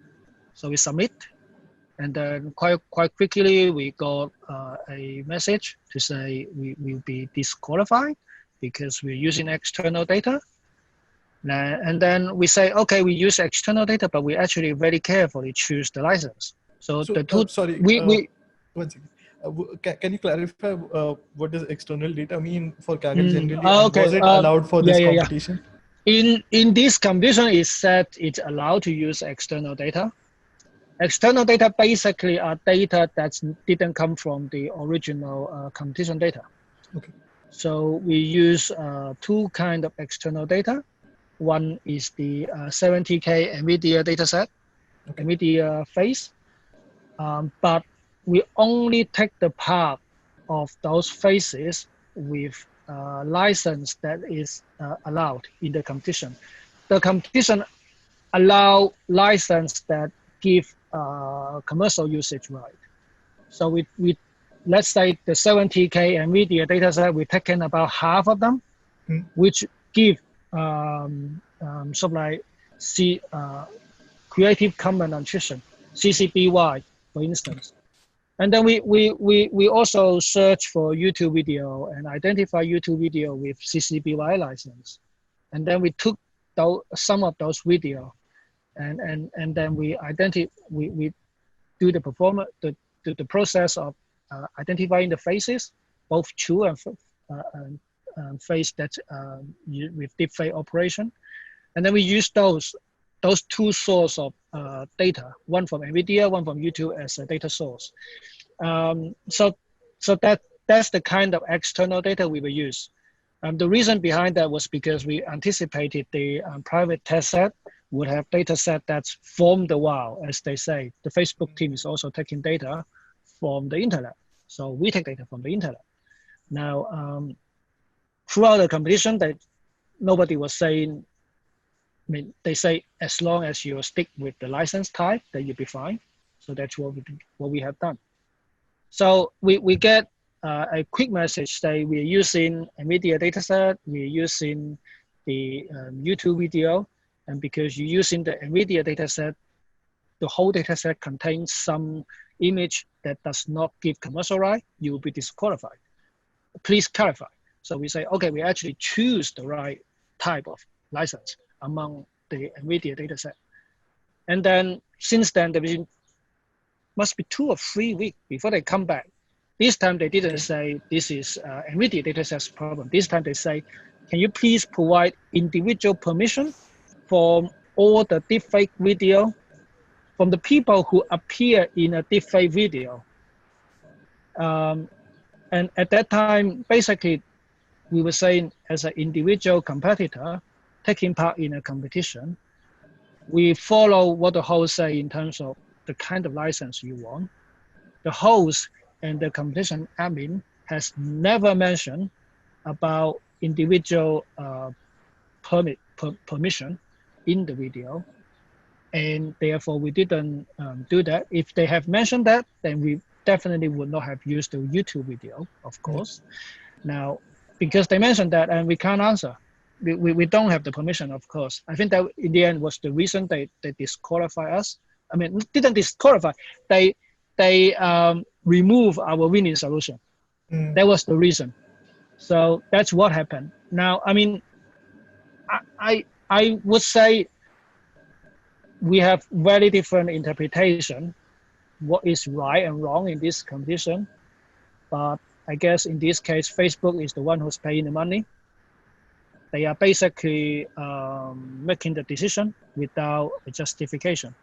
Speaker 3: So we submit. And then quite quickly, we got a message to say we will be disqualified because we're using external data. And then we say, okay, we use external data, but we actually very carefully choose the license. So
Speaker 2: So,
Speaker 3: the two,
Speaker 2: sorry,
Speaker 3: we
Speaker 2: one second. Can you clarify what does external data mean for Kaggle generally, and
Speaker 3: okay,
Speaker 2: was it allowed for this competition?
Speaker 3: In this competition, it said it's allowed to use external data. External data basically are data that didn't come from the original competition data.
Speaker 2: Okay.
Speaker 3: So we use two kind of external data. One is the 70K NVIDIA dataset,
Speaker 2: Okay.
Speaker 3: NVIDIA face, but we only take the part of those faces with license that is allowed in the competition. The competition allow license that give commercial usage right. So we let's say the 70K NVIDIA dataset, we taken about half of them, which give sort of like Creative Commons Attribution, CC BY, for instance. And then we also search for YouTube video and identify YouTube video with CC BY license. And then we took some of those video and then we do the process of identifying the faces, both true and face that with deepfake operation, and then we use those two sources of data, one from NVIDIA, one from YouTube as a data source. So that's the kind of external data we will use. The reason behind that was because we anticipated the private test set would have data set that's from the wild, as they say. The Facebook team is also taking data from the internet. So we take data from the internet. Now, throughout the competition, that nobody was saying, I mean, they say as long as you stick with the license type, then you'll be fine. So that's what we have done. So we get a quick message say we're using NVIDIA dataset, we're using the YouTube video, and because you're using the NVIDIA dataset, the whole dataset contains some image that does not give commercial right, you will be disqualified. Please clarify. So we say, okay, we actually choose the right type of license among the NVIDIA dataset. And then since then, there must be 2 or 3 weeks before they come back. This time they didn't say this is NVIDIA dataset's problem. This time they say, can you please provide individual permission from all the deepfake video, from the people who appear in a deepfake video. And at that time, basically, we were saying as an individual competitor taking part in a competition, we follow what the host say in terms of the kind of license you want. The host and the competition admin has never mentioned about individual permission in the video, and therefore we didn't do that. If they have mentioned that, then we definitely would not have used the YouTube video, of course. Now, because they mentioned that and we can't answer, we don't have the permission, of course. I think that in the end was the reason they disqualify us. I mean, didn't disqualify, they remove our winning solution. That was the reason. So that's what happened. Now, I mean, I would say we have very different interpretation, what is right and wrong in this competition. But I guess in this case, Facebook is the one who's paying the money. They are basically making the decision without a justification.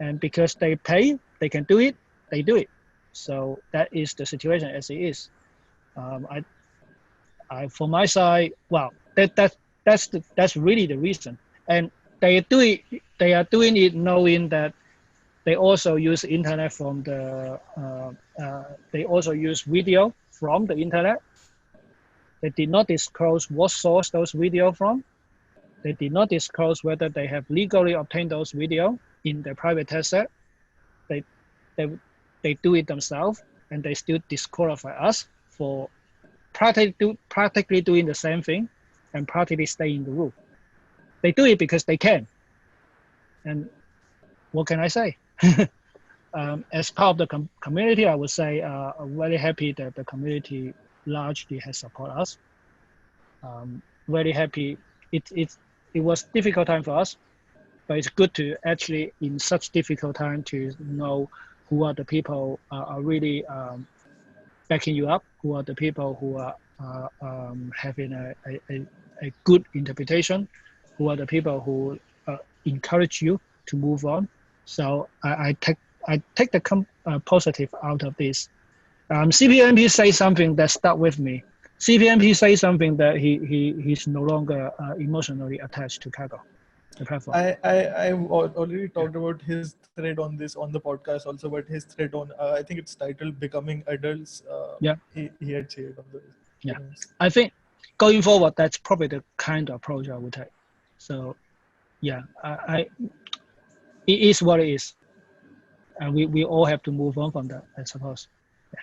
Speaker 3: And because they pay, they can do it, they do it. So that is the situation as it is. I for my side, well, that's really the reason. And they are doing it knowing that they also use internet from the, they also use video from the internet. They did not disclose what source those video from. They did not disclose whether they have legally obtained those video in their private test set. They do it themselves, and they still disqualify us for practically doing the same thing and practically stay in the room. They do it because they can. And what can I say? As part of the community, I would say I'm very happy that the community largely has supported us. Very happy. It was difficult time for us, but it's good to actually in such difficult time to know who are the people are really backing you up, who are the people who are having a good interpretation, who are the people who encourage you to move on. So I take the positive out of this. CPMP says something that stuck with me. CPMP says something that he's no longer emotionally attached to Kaggle, the platform.
Speaker 2: I've already talked about his thread on this on the podcast also, but his thread on I think it's titled "Becoming Adults."
Speaker 3: Yeah.
Speaker 2: He had shared on the.
Speaker 3: Yeah, I think going forward, that's probably the kind of approach I would take. So, yeah, it is what it is, and we all have to move on from that, I suppose. Yeah.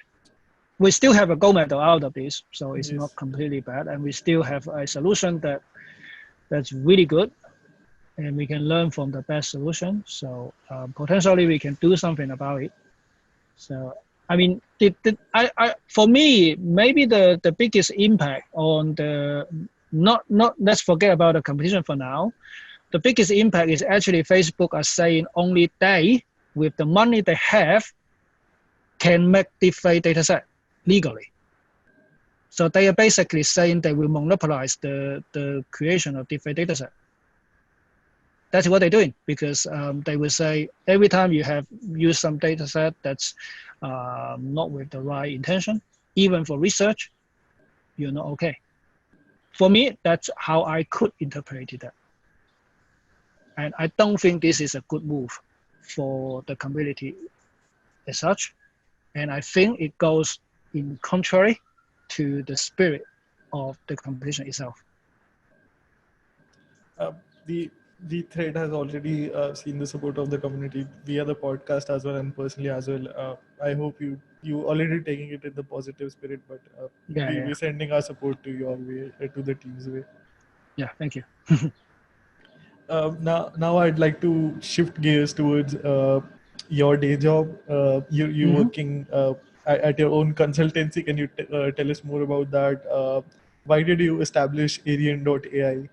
Speaker 3: We still have a gold medal out of this, so it's not completely bad, and we still have a solution that's really good, and we can learn from the best solution. So potentially we can do something about it. So I mean, for me, maybe the biggest impact on the not let's forget about the competition for now. The biggest impact is actually Facebook are saying only they, with the money they have, can make deepfake dataset legally. So they are basically saying they will monopolize the creation of deepfake dataset. That's what they're doing, because they will say every time you have used some data set that's not with the right intention, even for research, you're not okay. For me, that's how I could interpret it. And I don't think this is a good move for the community as such. And I think it goes in contrary to the spirit of the competition itself.
Speaker 2: The thread has already seen the support of the community via the podcast as well, and personally as well. I hope you already taking it in the positive spirit, but we're sending our support to your way, to the team's way.
Speaker 3: Yeah, thank you.
Speaker 2: Now I'd like to shift gears towards your day job. You working at your own consultancy. Can you tell us more about that? Why did you establish Arion.ai?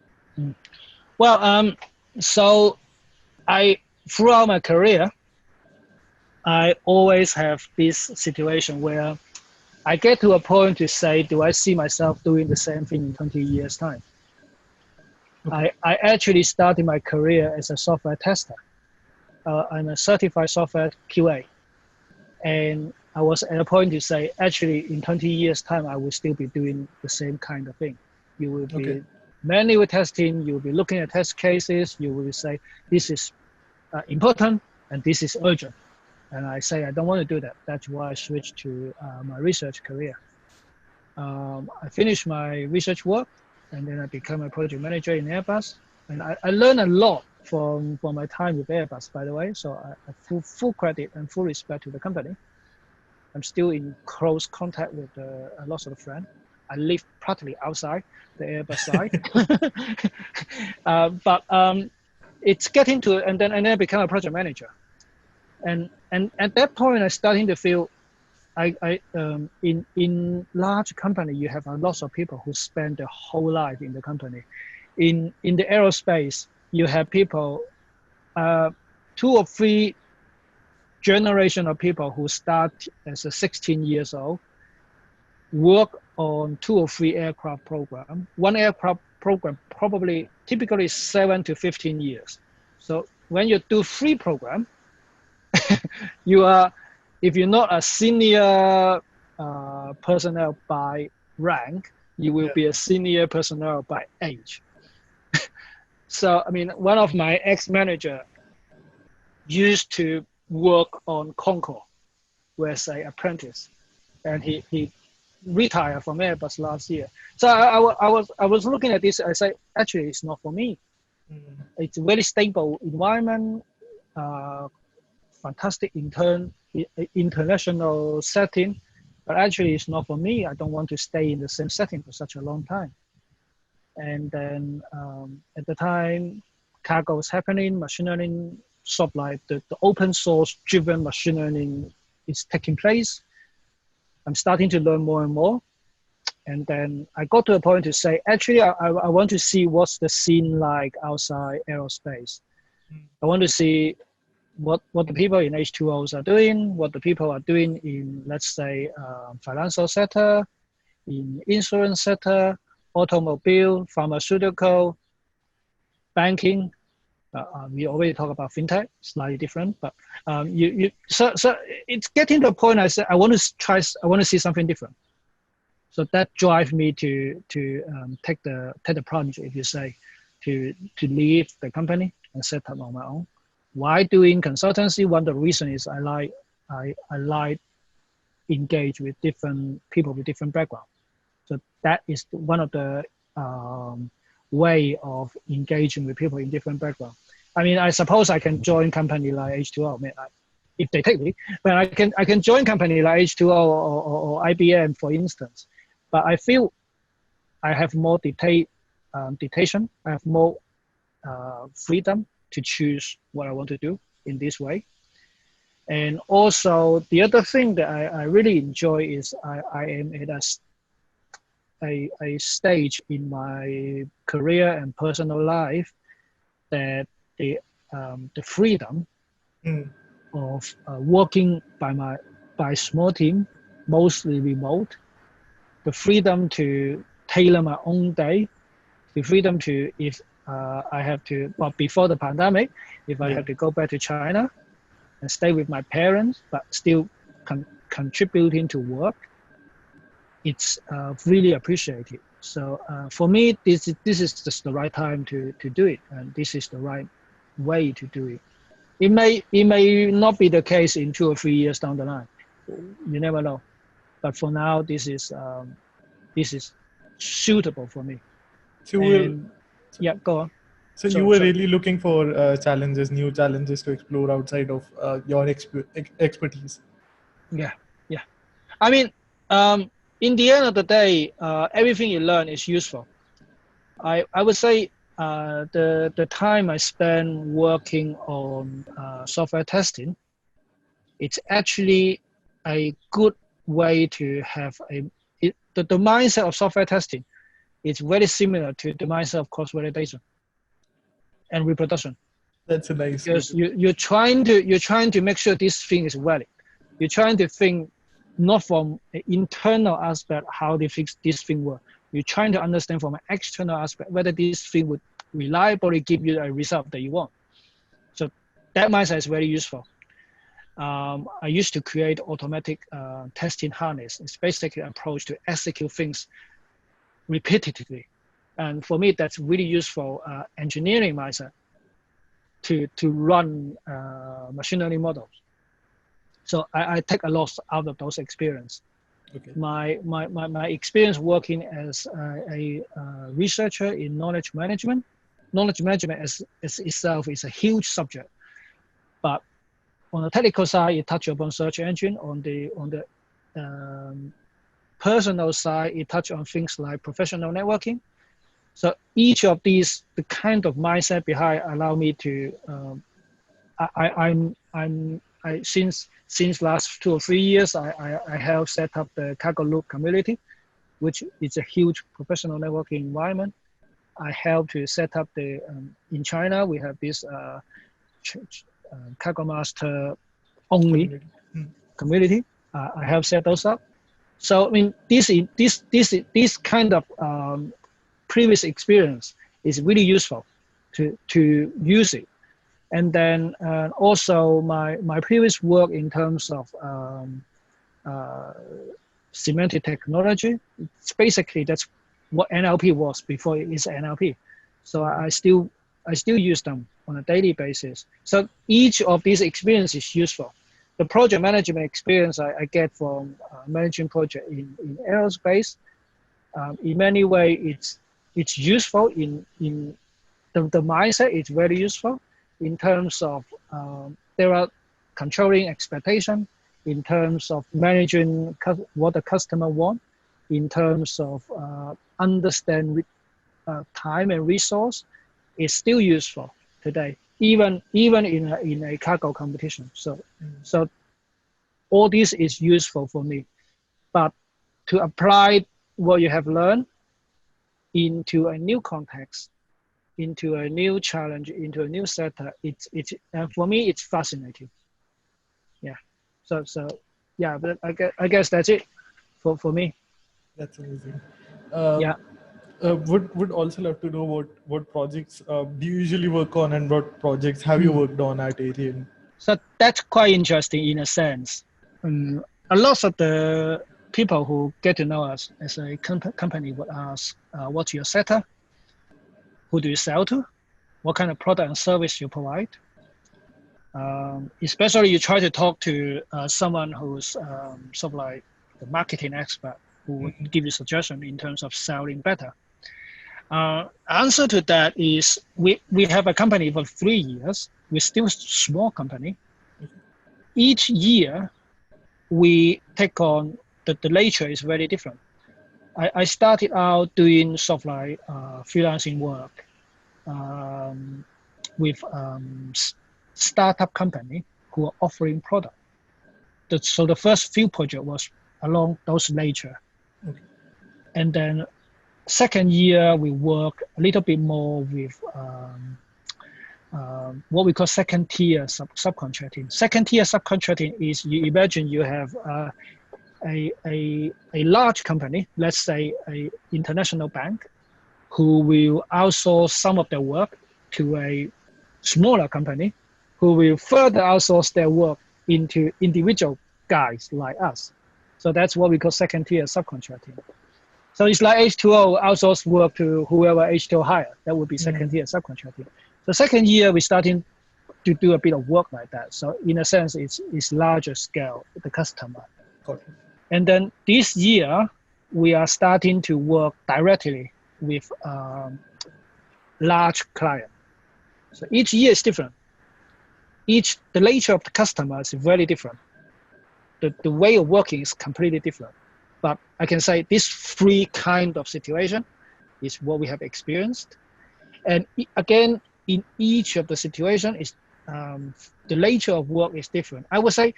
Speaker 3: Well, so throughout my career, I always have this situation where I get to a point to say, do I see myself doing the same thing in 20 years' time? Okay. I actually started my career as a software tester. I'm a certified software QA. And I was at a point to say, actually, in 20 years' time, I will still be doing the same kind of thing. You will be manual testing, you will be looking at test cases, you will say, this is important and this is urgent. And I say, I don't want to do that. That's why I switched to my research career. I finished my research work, and then I became a project manager in Airbus. And I learned a lot from my time with Airbus, by the way. So I full credit and full respect to the company. I'm still in close contact with lots of friends. I live practically outside the Airbus side. But it's getting to, and then I became a project manager. And at that point, I starting to feel, in large company, you have lots of people who spend their whole life in the company. In the aerospace, you have people, 2 or 3 generation of people who start as a 16 years old, work on 2 or 3 aircraft program. One aircraft program typically 7 to 15 years. So when you do 3 program, you are, if you're not a senior personnel by rank, you will be a senior personnel by age. So, I mean, one of my ex-manager used to work on Concorde as an apprentice, and he retired from Airbus last year. So I was looking at this. I say, actually, it's not for me. It's a very stable environment, fantastic international setting, but actually it's not for me. I don't want to stay in the same setting for such a long time. And then at the time, Kaggle was happening, machine learning, sort of like the open source driven machine learning is taking place. I'm starting to learn more and more. And then I got to a point to say, actually, I want to see what's the scene like outside aerospace. I want to see what the people in H2Os are doing, what the people are doing in, let's say, financial sector, in insurance sector, automobile, pharmaceutical, banking. We already talk about fintech, slightly different, but so it's getting to a point. I said I want to see something different. So that drives me to take the plunge, if you say, to leave the company and set up on my own. Why doing consultancy? One of the reasons is I like engage with different people with different background. So that is one of the way of engaging with people in different background. I mean, I suppose I can join company like H2O, if they take me, but I can join company like H2O or IBM, for instance. But I feel I have more dictation. I have more freedom to choose what I want to do in this way. And also the other thing that I really enjoy is I am at a stage in my career and personal life that the freedom of working by small team, mostly remote, the freedom to tailor my own day, the freedom to, if I have to, well, before the pandemic, if I have to go back to China and stay with my parents, but still contributing to work, it's really appreciated. So for me, this is just the right time to do it, and this is the right way to do it. It may not be the case in 2 or 3 years down the line. You never know. But for now, this is suitable for me.
Speaker 2: So
Speaker 3: yeah, go on.
Speaker 2: So you were really looking for challenges, new challenges to explore outside of your expertise.
Speaker 3: Yeah. I mean, in the end of the day, everything you learn is useful. I would say the time I spend working on software testing, it's actually a good way to have the mindset of software testing. It's very similar to the mindset of cross-validation and reproduction.
Speaker 2: That's a nice.
Speaker 3: Because you're trying to make sure this thing is valid. You're trying to think not from an internal aspect how this thing works. You're trying to understand from an external aspect whether this thing would reliably give you a result that you want. So that mindset is very useful. I used to create automatic testing harness. It's basically an approach to execute things repetitively. And for me, that's really useful engineering mindset to run machine learning models. So I take a lot out of those experience.
Speaker 2: Okay.
Speaker 3: My experience working as a researcher in knowledge management. Knowledge management as itself is a huge subject, but on the technical side, it touches upon search engine. On the personal side, it touches on things like professional networking. So each of these, the kind of mindset behind allow me to. Since last 2 or 3 years, I have set up the Kaggle community, which is a huge professional networking environment. I help to set up in China, we have this Kaggle Master only community. I have set those up. So I mean, this kind of previous experience is really useful to use it. And then also my previous work in terms of semantic technology, it's basically that's what NLP was before it is NLP. So I still use them on a daily basis. So each of these experiences is useful. The project management experience I get from managing project in aerospace, in many ways it's useful in the mindset. It's very useful in terms of there are controlling expectation, in terms of managing what the customer want, in terms of understand time and resource, is still useful today, even in a Kaggle competition. So all this is useful for me, but to apply what you have learned into a new context, into a new challenge, into a new setup. And for me, it's fascinating. Yeah. So yeah, but I guess that's it for me.
Speaker 2: That's amazing.
Speaker 3: Yeah.
Speaker 2: Would also love to know what projects do you usually work on, and what projects have you worked on at Arion?
Speaker 3: So that's quite interesting in a sense. A lot of the people who get to know us as a company would ask, what's your setup? Who do you sell to? What kind of product and service you provide? Especially you try to talk to someone who's sort of like the marketing expert who would give you suggestion in terms of selling better. Answer to that is we have a company for 3 years. We're still a small company. Each year we take on the nature is very different. I started out doing sort of like freelancing work with startup company who are offering product. So the first few project was along those nature.
Speaker 2: Okay.
Speaker 3: And then second year we work a little bit more with what we call second tier subcontracting. Second tier subcontracting is, you imagine you have a large company, let's say a international bank, who will outsource some of their work to a smaller company, who will further outsource their work into individual guys like us. So that's what we call second tier subcontracting. So it's like H2O outsource work to whoever H2O hire. That would be second tier subcontracting. So second year, we're starting to do a bit of work like that. So in a sense, it's larger scale, the customer.
Speaker 2: Got it.
Speaker 3: And then this year, we are starting to work directly with large client. So each year is different. The nature of the customer is very different. The way of working is completely different. But I can say this 3 kind of situation is what we have experienced. And again, in each of the situation, is the nature of work is different. I would say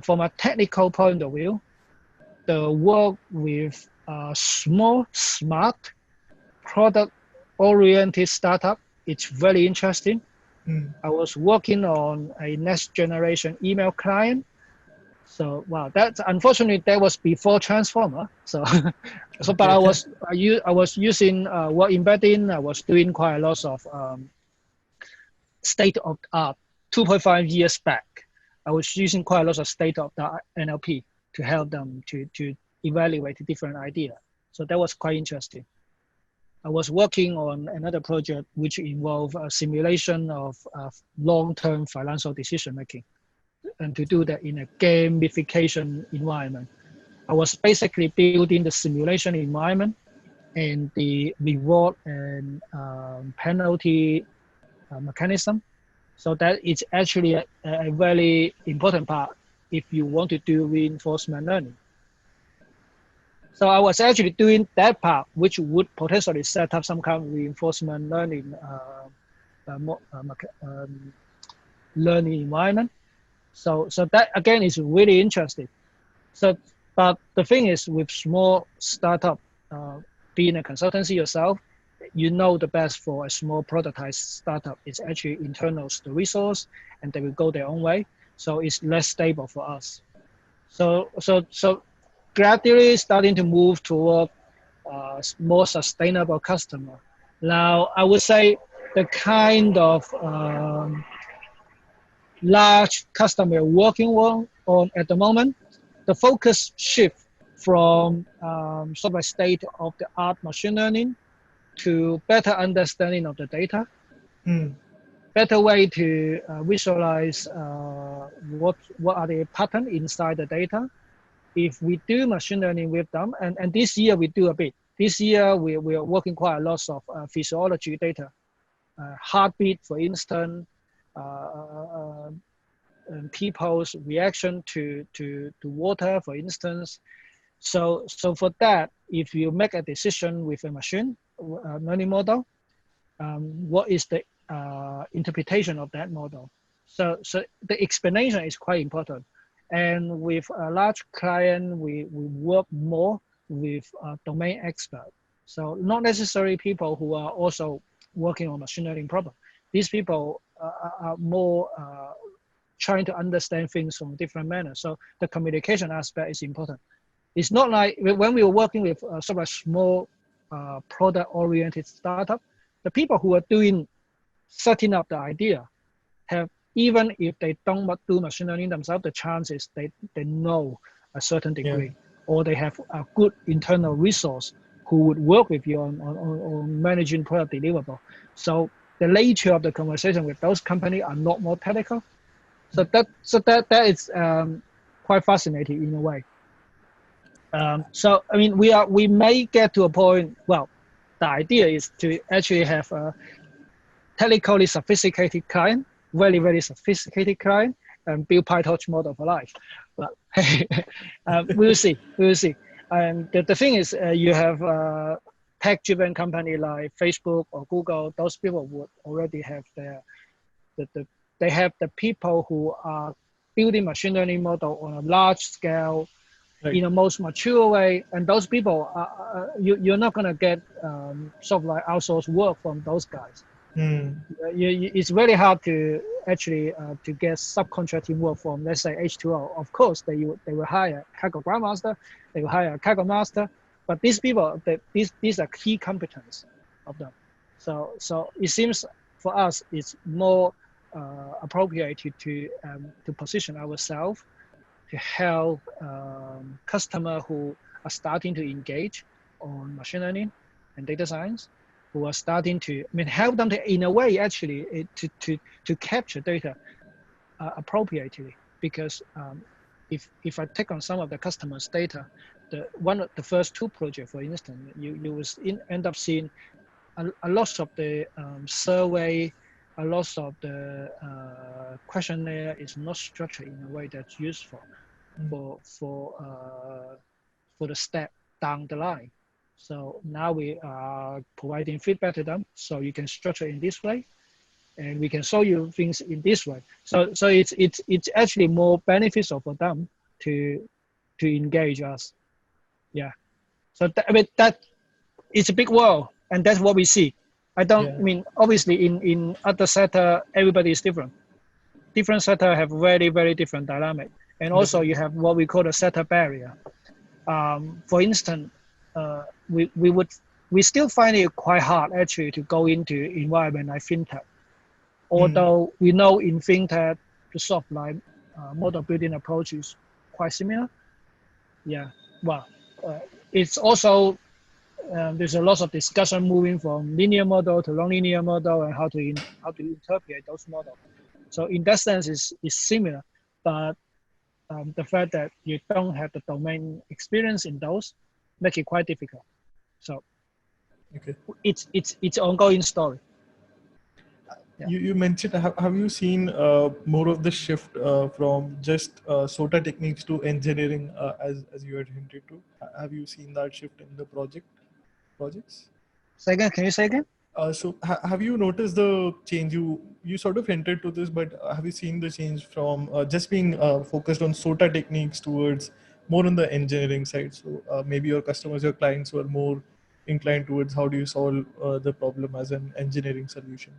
Speaker 3: from a technical point of view, the work with small, smart, product-oriented startup, it's very interesting. I was working on a next generation email client. So wow, that's unfortunately that was before Transformer. So, but I was using word embedding. I was doing quite a lot of state of the art. 2.5 years back, I was using quite a lot of state of the art NLP to help them to evaluate different ideas. So that was quite interesting. I was working on another project which involved a simulation of long-term financial decision making, and to do that in a gamification environment. I was basically building the simulation environment and the reward and penalty mechanism. So that is actually a very important part if you want to do reinforcement learning. So I was actually doing that part, which would potentially set up some kind of reinforcement learning learning environment. So that again is really interesting. So, but the thing is, with small startup, being a consultancy yourself, you know the best for a small prototype startup is actually internals the resource, and they will go their own way. So it's less stable for us. So gradually starting to move toward more sustainable customer. Now I would say the kind of large customer working on at the moment, the focus shift from sort of a state of the art machine learning to better understanding of the data, better way to visualize what are the pattern inside the data. If we do machine learning with them, and this year we do a bit. This year we are working quite a lot of physiology data, heartbeat, for instance, people's reaction to water, for instance. So for that, if you make a decision with a machine learning model, what is the interpretation of that model? So the explanation is quite important. And with a large client, we work more with domain experts. So not necessarily people who are also working on machine learning problem. These people are more trying to understand things from a different manner. So the communication aspect is important. It's not like when we were working with sort of a small product-oriented startup, the people who are setting up the idea have, even if they don't do machine learning themselves, the chances they know a certain degree, or they have a good internal resource who would work with you on managing product deliverable. So the nature of the conversation with those companies are not more technical. So that is quite fascinating in a way. So I mean, we may get to a point. Well, the idea is to actually have a technically sophisticated client, very, very sophisticated client, and build PyTorch model for life. But we'll see. And the thing is, you have a tech-driven company like Facebook or Google. Those people would already have they have the people who are building machine learning model on a large scale, right, in the most mature way. And those people, you're not going to get sort of like outsourced work from those guys. It's very hard to actually to get subcontracting work from, let's say, H2O. Of course, they will hire Kaggle Comp Master, they will hire Kaggle Master, but these people, these are key competence of them. So it seems for us it's more appropriate to position ourselves to help customers who are starting to engage on machine learning and data science, who are starting to, help them to, in a way, actually, to capture data appropriately. Because if I take on some of the customers' data, the first two projects, for instance, you will end up seeing a lot of the survey, a lot of the questionnaire is not structured in a way that's useful for the step down the line. So now we are providing feedback to them, so you can structure in this way, and we can show you things in this way. So it's actually more beneficial for them to engage us. Yeah. So that it's a big world, and that's what we see. Obviously in other sector, everybody is different. Different sector have very, very different dynamic. And also you have what we call a sector barrier. For instance, we still find it quite hard actually to go into environment like fintech. Although we know in fintech, the sort of like model building approach is quite similar. Yeah, well, it's also, there's a lot of discussion moving from linear model to non-linear model and how to interpret those models. So in that sense, it's similar, but the fact that you don't have the domain experience in those make it quite difficult. So it's ongoing story. Yeah.
Speaker 2: You mentioned, have you seen more of the shift from just SOTA techniques to engineering, as you had hinted to? Have you seen that shift in the projects?
Speaker 3: Say again, can you say again?
Speaker 2: So have you noticed the change? You sort of hinted to this, but have you seen the change from just being focused on SOTA techniques towards more on the engineering side? So maybe your customers, your clients were more inclined towards how do you solve the problem as an engineering solution?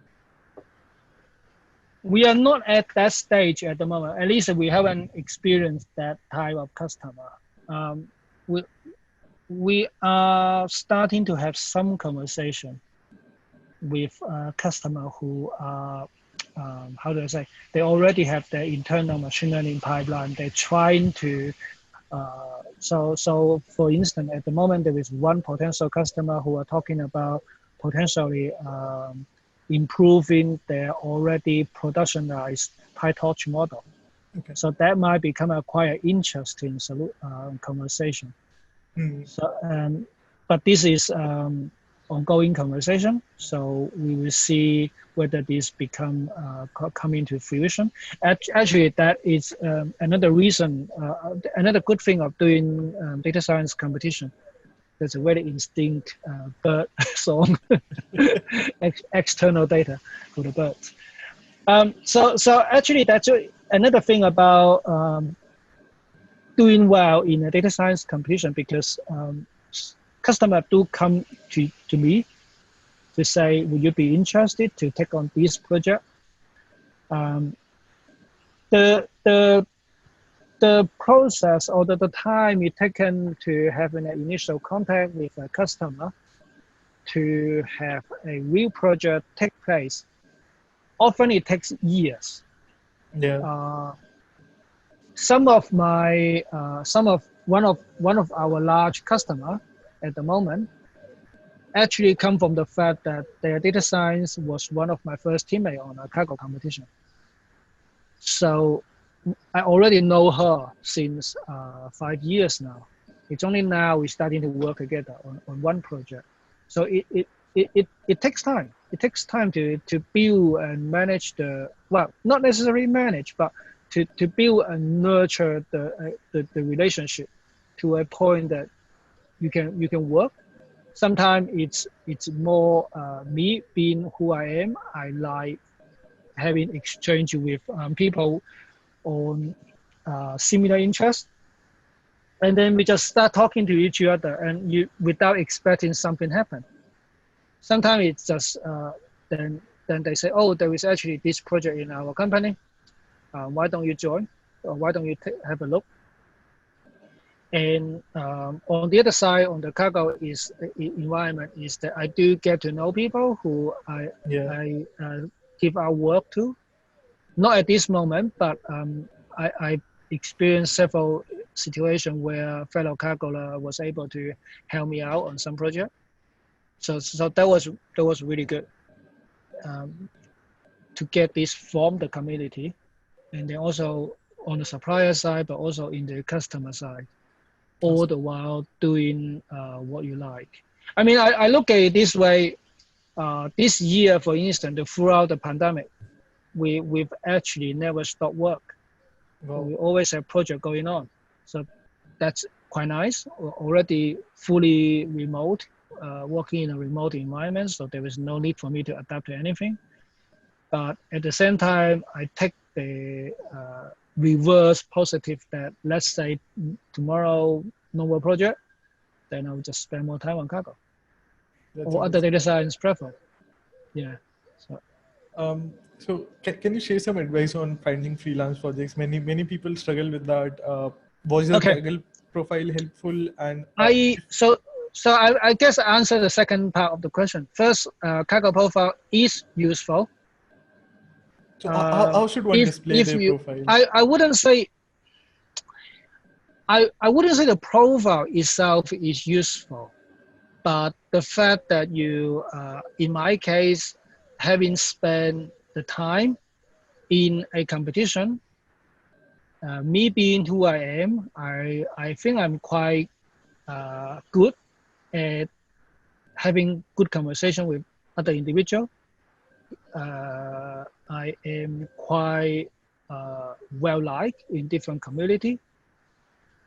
Speaker 3: We are not at that stage at the moment. At least we haven't experienced that type of customer. We are starting to have some conversation with customer who are, how do I say, they already have their internal machine learning pipeline. They're trying to, so for instance, at the moment, there is one potential customer who are talking about potentially improving their already productionized PyTorch model. Okay. So that might become a quite interesting conversation. So, but this is ongoing conversation. So we will see whether this become come into fruition. Actually, that is another reason, another good thing of doing data science competition. There's a very instinct bird song, external data for the birds. So actually, that's another thing about doing well in a data science competition, because customer do come to me to say, would you be interested to take on this project? The process or the time it taken to have an initial contact with a customer to have a real project take place, often it takes years.
Speaker 2: Yeah.
Speaker 3: Some of one of our large customer at the moment actually come from the fact that their data science was one of my first teammate on a Kaggle competition. So I already know her since 5 years now. It's only now we're starting to work together on one project. So it takes time. It takes time to build and manage not necessarily manage, but to build and nurture the relationship to a point that you can work. Sometimes it's more me being who I am. I like having exchange with people on similar interests, and then we just start talking to each other, and you without expecting something happen. Sometimes it's just then they say, oh, there is actually this project in our company. Why don't you join? Or why don't you have a look? And on the other side, on the Kaggle environment, is that I do get to know people who I give our work to. Not at this moment, but I experienced several situations where fellow Kaggler was able to help me out on some project. So that was really good to get this from the community, and then also on the supplier side, but also in the customer side, all the while doing what you like. I mean, I look at it this way. This year, for instance, throughout the pandemic, we've actually never stopped work. Wow. We always have project going on. So that's quite nice. We're already fully remote, working in a remote environment, so there is no need for me to adapt to anything. But at the same time, I take the reverse positive that, let's say tomorrow no more project, then I'll just spend more time on Kaggle or other data science platform. Yeah.
Speaker 2: So can you share some advice on finding freelance projects? Many people struggle with that. Was your Kaggle profile helpful? And
Speaker 3: so I guess I answer the second part of the question. First, Kaggle profile is useful.
Speaker 2: So how should one display their profile?
Speaker 3: I wouldn't say the profile itself is useful, but the fact that you, in my case, having spent the time in a competition, me being who I am, I think I'm quite good at having good conversation with other individuals. I am quite well liked in different community.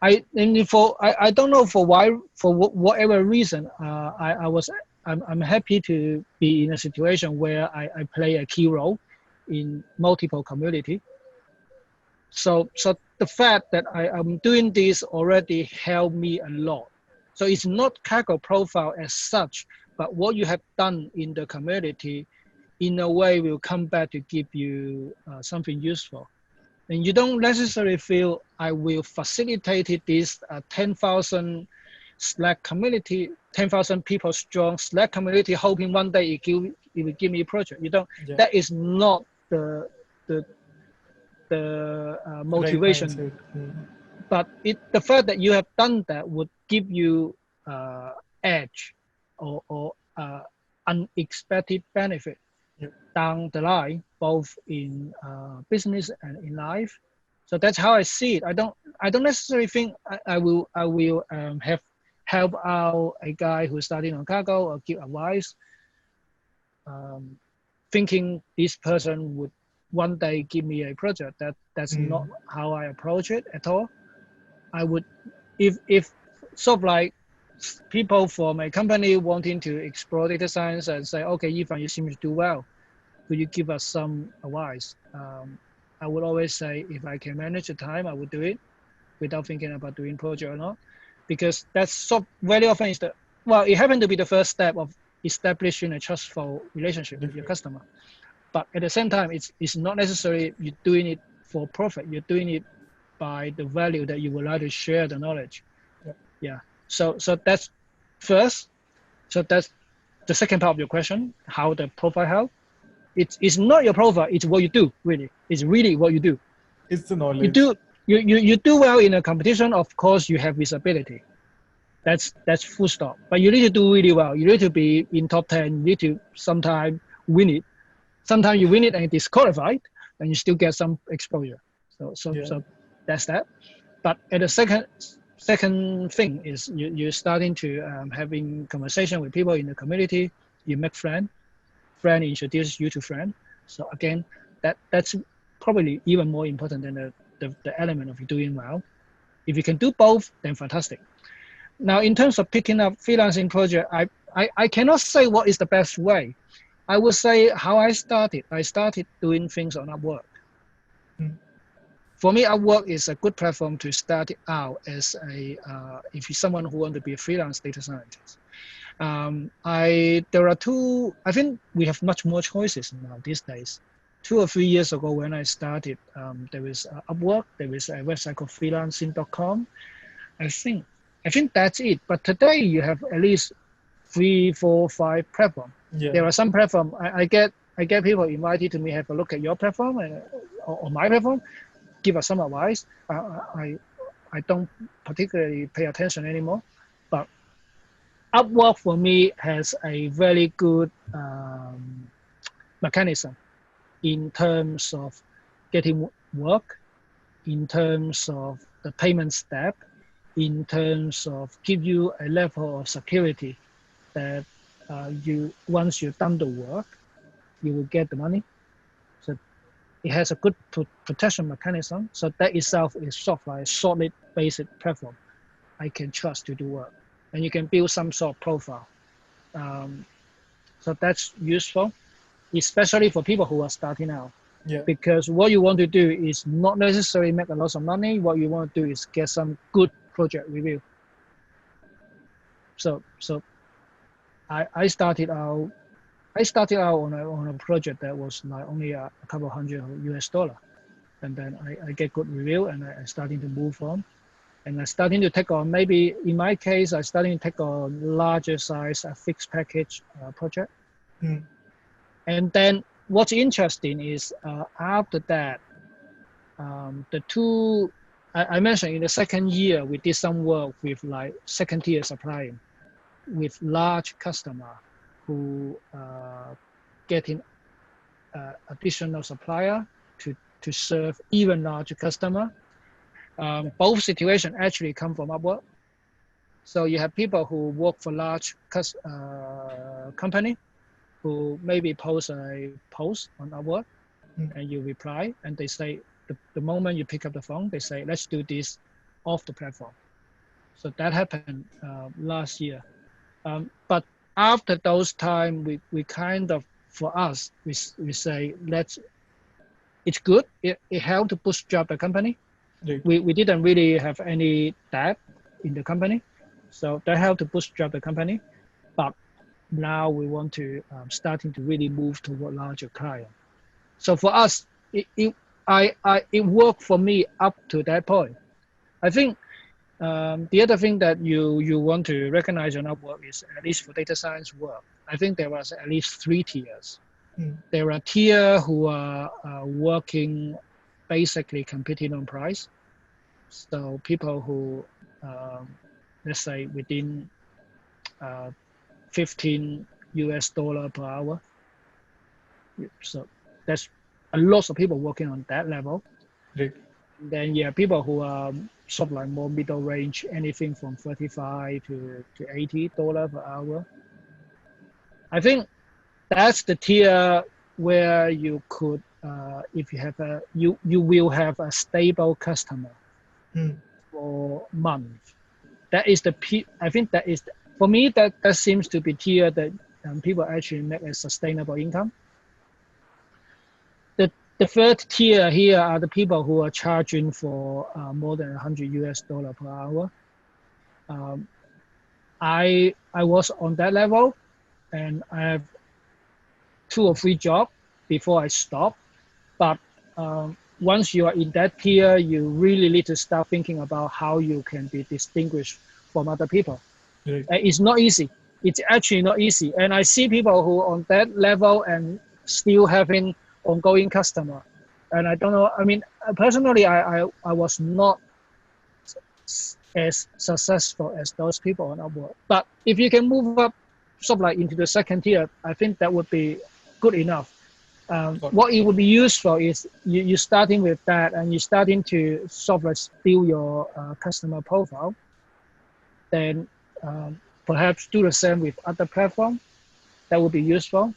Speaker 3: I don't know for whatever reason, I'm happy to be in a situation where I play a key role in multiple community. So the fact that I'm doing this already helped me a lot. So it's not Kaggle profile as such, but what you have done in the community, in a way, will come back to give you something useful. And you don't necessarily feel I will facilitate this 10,000 Slack community, 10,000 people strong Slack community, hoping one day it will give me a project. You don't. Yeah. That is not the motivation. Right. But the fact that you have done that would give you edge or unexpected benefit down the line, both in business and in life. So that's how I see it. I don't necessarily think I will have help out a guy who's starting on Kaggle or give advice, thinking this person would one day give me a project. That's not how I approach it at all. I would, if sort of like people from a company wanting to explore data science and say, okay, Yifan, you seem to do well, could you give us some advice? I would always say, if I can manage the time, I would do it without thinking about doing project or not. because that's so very often is it happened to be the first step of establishing a trustful relationship with your customer. But at the same time, it's not necessary you're doing it for profit. You're doing it by the value that you would like to share the knowledge. Yeah. So that's first. So that's the second part of your question, how the profile help. It's not your profile, it's what you do, really. It's really what you do.
Speaker 2: It's the knowledge.
Speaker 3: You do well in a competition, of course you have visibility. That's full stop. But you need to do really well. You need to be in top 10. You need to sometimes win it. Sometimes you win it and disqualified, and you still get some exposure. So that's that. But at the second thing is you're starting to having conversation with people in the community. You make friend introduce you to friend. So again, that's probably even more important than the element of doing well. If you can do both, then fantastic. Now, in terms of picking up freelancing project, I cannot say what is the best way. I would say how I started. I started doing things on Upwork. For me, Upwork is a good platform to start out as if you're someone who wants to be a freelance data scientist. There are two. I think we have much more choices now these days. 2 or 3 years ago, when I started, there was Upwork. There was a website called Freelancing.com. I think that's it. But today you have at least 3, 4, 5 platforms.
Speaker 2: Yeah.
Speaker 3: There are some platforms. I get people invited to me have a look at your platform or my platform, give us some advice. I don't particularly pay attention anymore, but Upwork for me has a very good mechanism in terms of getting work, in terms of the payment step, in terms of give you a level of security that once you've done the work, you will get the money. So it has a good protection mechanism. So that itself is sort of like a solid basic platform I can trust to do work. And you can build some sort of profile. So that's useful, especially for people who are starting out.
Speaker 2: Yeah.
Speaker 3: Because what you want to do is not necessarily make a lot of money. What you want to do is get some good project review. So I started out on a project that was like only a couple $100 US, and then I get good review, and I starting to move on, and I starting to take on, maybe in my case, I starting to take on larger size fixed package project. And then what's interesting is after that, the two I mentioned in the second year we did some work with like second tier supplying with large customer who getting additional supplier to serve even larger customer. Both situations actually come from Upwork. So you have people who work for large company who maybe post a post on Upwork, and you reply, and they say the moment you pick up the phone, they say, let's do this off the platform. So that happened last year. But after those time, we kind of, for us, we say, it's good. It helped to bootstrap the company.
Speaker 2: Right.
Speaker 3: We didn't really have any debt in the company. So that helped to bootstrap the company. But now we want to starting to really move toward larger client. So for us, it worked for me up to that point. I think the other thing that you want to recognize on Upwork is, at least for data science work, I think there was at least 3 tiers. There are tier who are working basically competing on price. So people who, let's say within $15 per hour. So there's a lot of people working on that level.
Speaker 2: Right.
Speaker 3: Then people who are sort of like more middle range, anything from $35 to $80 per hour. I think that's the tier where you could, if you have you will have a stable customer for months. That is I think that is, for me, that seems to be tier that people actually make a sustainable income. The third tier here are the people who are charging for more than $100 per hour. Um, I was on that level, and I have 2 or 3 jobs before I stopped. But once you are in that tier, you really need to start thinking about how you can be distinguished from other people.
Speaker 2: Right.
Speaker 3: It's not easy. It's actually not easy. And I see people who are on that level and still having ongoing customer. And I don't know. I mean, personally, I was not as successful as those people on Upwork. But if you can move up, sort of like into the second tier, I think that would be good enough. What it would be useful is you starting with that, and you starting to sort of like build your customer profile. Then perhaps do the same with other platforms. That would be useful.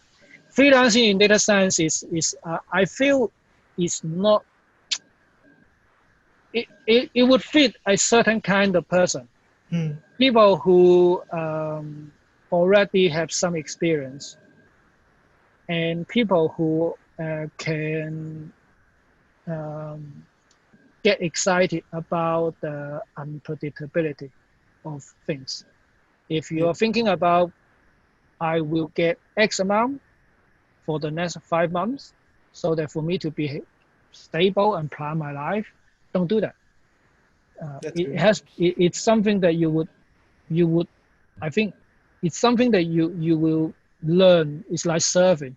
Speaker 3: Freelancing in data science is I feel is not. It would fit a certain kind of person. People who already have some experience, and people who can get excited about the unpredictability of things. If you're thinking about, I will get X amount for the next 5 months, so that for me to be stable and plan my life, don't do that. It's something that you would, I think, it's something that you will learn. It's like surfing.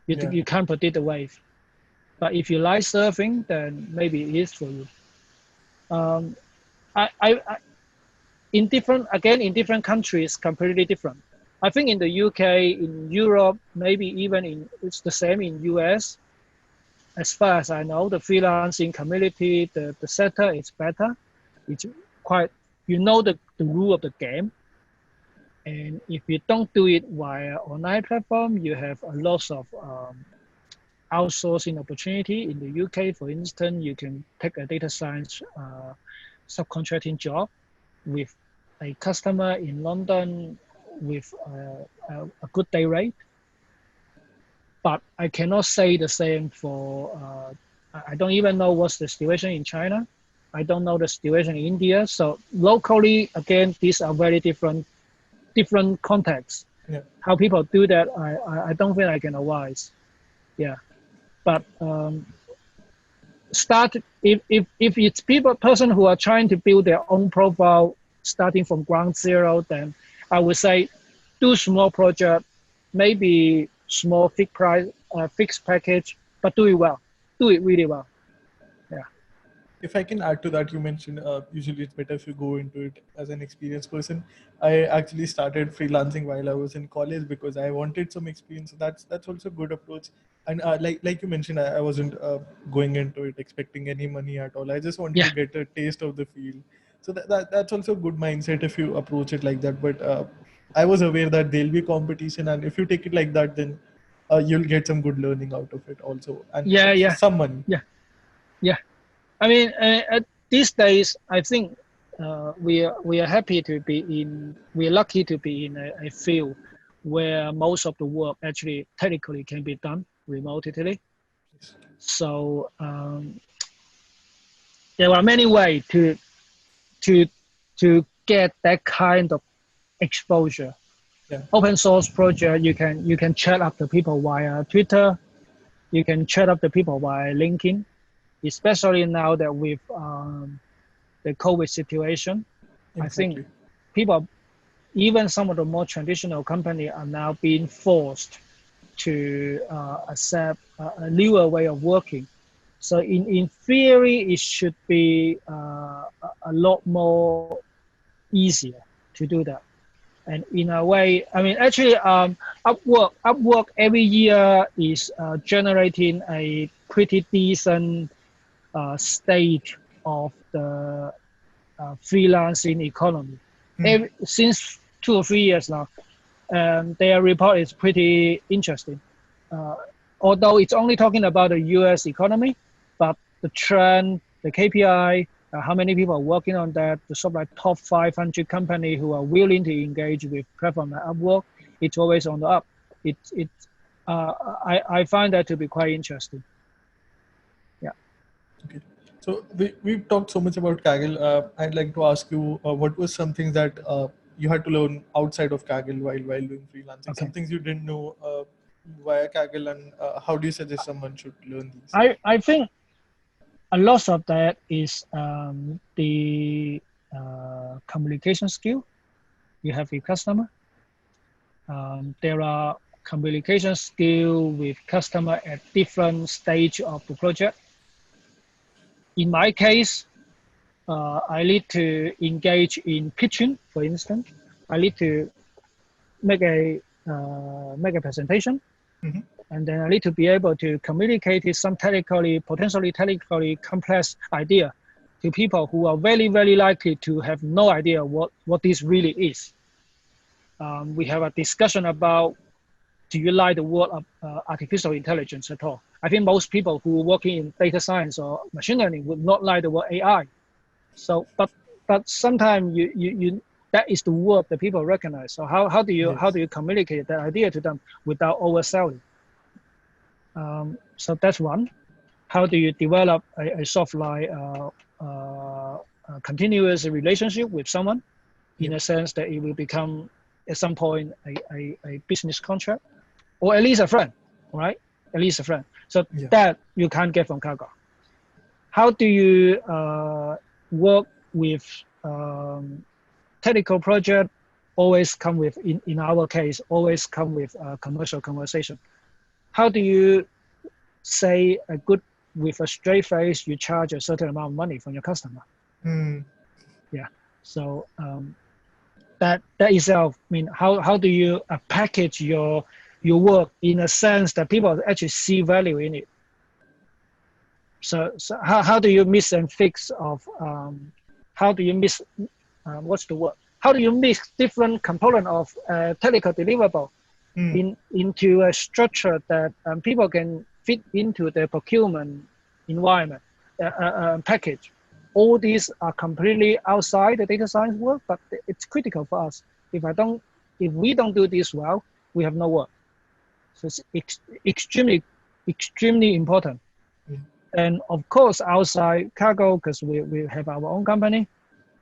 Speaker 3: You can't predict the wave. But if you like surfing, then maybe it is for you. I in different countries, completely different. I think in the UK, in Europe, maybe even it's the same in US. As far as I know, the freelancing community, the sector is better. It's quite, the rule of the game. And if you don't do it via online platform, you have a lot of outsourcing opportunity. In the UK, for instance, you can take a data science subcontracting job with a customer in London with a good day rate. But I cannot say the same for, I don't even know what's the situation in China. I don't know the situation in India. So locally, again, these are very different contexts.
Speaker 2: Yeah.
Speaker 3: How people do that, I don't think I can advise. Yeah. But start, if it's person who are trying to build their own profile starting from ground zero, then I would say do small project, maybe small fixed price, fixed package, but do it well. Do it really well. Yeah.
Speaker 2: If I can add to that, you mentioned usually it's better if you go into it as an experienced person. I actually started freelancing while I was in college because I wanted some experience. That's also a good approach. And like you mentioned, I wasn't going into it expecting any money at all. I just wanted to get a taste of the field. So that's also a good mindset if you approach it like that. But I was aware that there'll be competition, and if you take it like that, then you'll get some good learning out of it also, and some money.
Speaker 3: Yeah. I mean, at these days, I think we are happy to be in. We are lucky to be in a field where most of the work actually technically can be done remotely. So there are many ways to get that kind of exposure.
Speaker 2: Yeah.
Speaker 3: Open source project, you can chat up the people via Twitter. You can chat up the people via LinkedIn. Especially now that with the COVID situation,
Speaker 2: Exactly.
Speaker 3: I think people, even some of the more traditional companies, are now being forced to accept a newer way of working. So in theory, it should be a lot more easier to do that. And in a way, I mean, actually, Upwork every year is generating a pretty decent state of the freelancing economy. Since 2 or 3 years now, their report is pretty interesting. Although it's only talking about the US economy, but the trend, the KPI, how many people are working on that, the sort of like top 500 companies who are willing to engage with platform like Upwork, it's always on the up. I find that to be quite interesting. Yeah.
Speaker 2: Okay. So we've talked so much about Kaggle. I'd like to ask you, what was some things that you had to learn outside of Kaggle while doing freelancing?
Speaker 3: Okay.
Speaker 2: Some things you didn't know via Kaggle, and how do you suggest someone should learn these?
Speaker 3: I think a lot of that is the communication skill you have with customer. There are communication skill with customer at different stage of the project. In my case, I need to engage in pitching, for instance. I need to make a presentation,
Speaker 2: Mhm.
Speaker 3: and then I need to be able to communicate some potentially technically complex idea to people who are very, very likely to have no idea what this really is. We have a discussion about, do you like the word of artificial intelligence at all? I think most people who are working in data science or machine learning would not like the word AI. So, but sometimes you that is the word that people recognize. So how do you communicate that idea to them without overselling? So that's one. How do you develop a sort of like a continuous relationship with someone, in a sense that it will become at some point a business contract, or at least a friend, right? At least a friend. So that you can't get from Kaggle. How do you work with technical project? Always come with, in our case, always come with commercial conversation. How do you say with a straight face, you charge a certain amount of money from your customer? Yeah. So that itself, I mean, how do you package your work in a sense that people actually see value in it? So how do you mix and fix of how do you mix what's the word? How do you mix different component of technical deliverable into a structure that people can fit into their procurement environment package? All these are completely outside the data science work, but it's critical for us. If we don't do this well, we have no work. So it's extremely important. And of course, outside Kaggle, because we have our own company,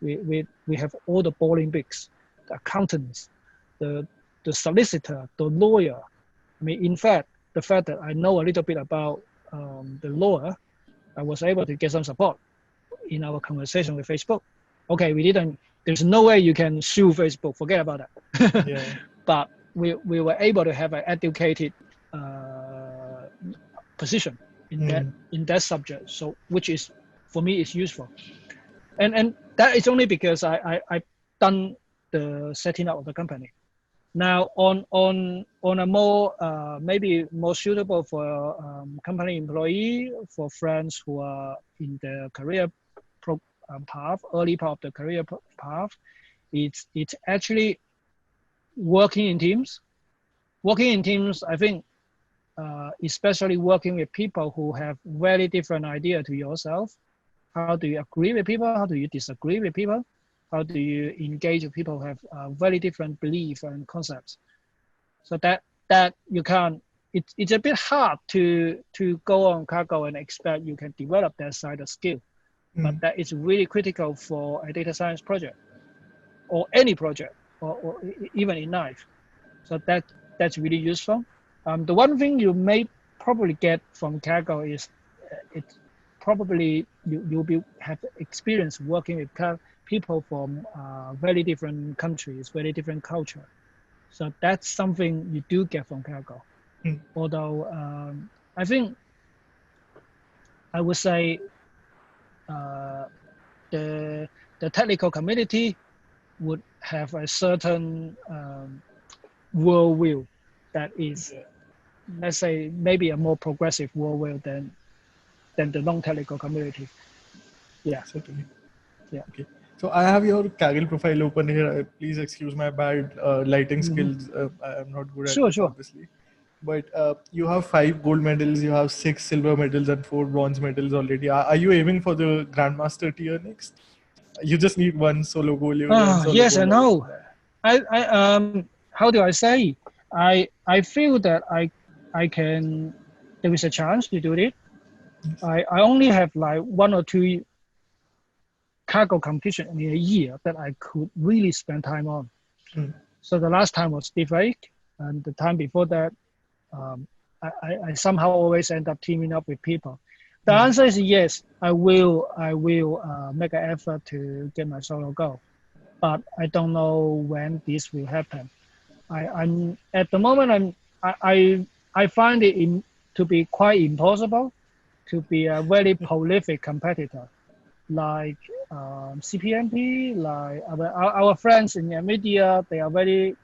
Speaker 3: we have all the boring bigs, the accountants, the solicitor, the lawyer. I mean, in fact, the fact that I know a little bit about the lawyer, I was able to get some support in our conversation with Facebook. Okay, there's no way you can sue Facebook, forget about that. But we were able to have an educated position in that subject, so which is, for me, is useful. And that is only because I've done the setting up of the company. Now on a more maybe more suitable for company employee, for friends who are in the career path, early part of the career path, it's actually working in teams. Working in teams, I think, especially working with people who have very different idea to yourself. How do you agree with people? How do you disagree with people? How do you engage with people who have very different beliefs and concepts? So that you can't. It's a bit hard to go on Kaggle and expect you can develop that side of skill, but that is really critical for a data science project, or any project, or even in life. So that's really useful. The one thing you may probably get from Kaggle is it's probably you'll have experience working with people from very different countries, very different culture. So that's something you do get from Kaggle. Although I think I would say the technical community would have a certain worldview that is, let's say, maybe a more progressive worldview than the non-technical community. Yeah.
Speaker 2: Certainly.
Speaker 3: Yeah.
Speaker 2: Okay. So I have your Kaggle profile open here. Please excuse my bad lighting skills. I am not good at this, obviously. But you have 5 gold medals, you have 6 silver medals, and 4 bronze medals already. Are you aiming for the Grandmaster tier next? You just need one solo goal.
Speaker 3: Yes and no. I how do I say? I feel that I can. There is a chance to do it. I only have like 1 or 2 Kaggle competition in a year that I could really spend time on.
Speaker 2: Mm.
Speaker 3: So the last time was DFDC, and the time before that, I somehow always end up teaming up with people. The answer is yes. I will make an effort to get my solo go, but I don't know when this will happen. I'm at the moment. I find it to be quite impossible to be a very prolific competitor, like CPMP, like our friends in NVIDIA. They are very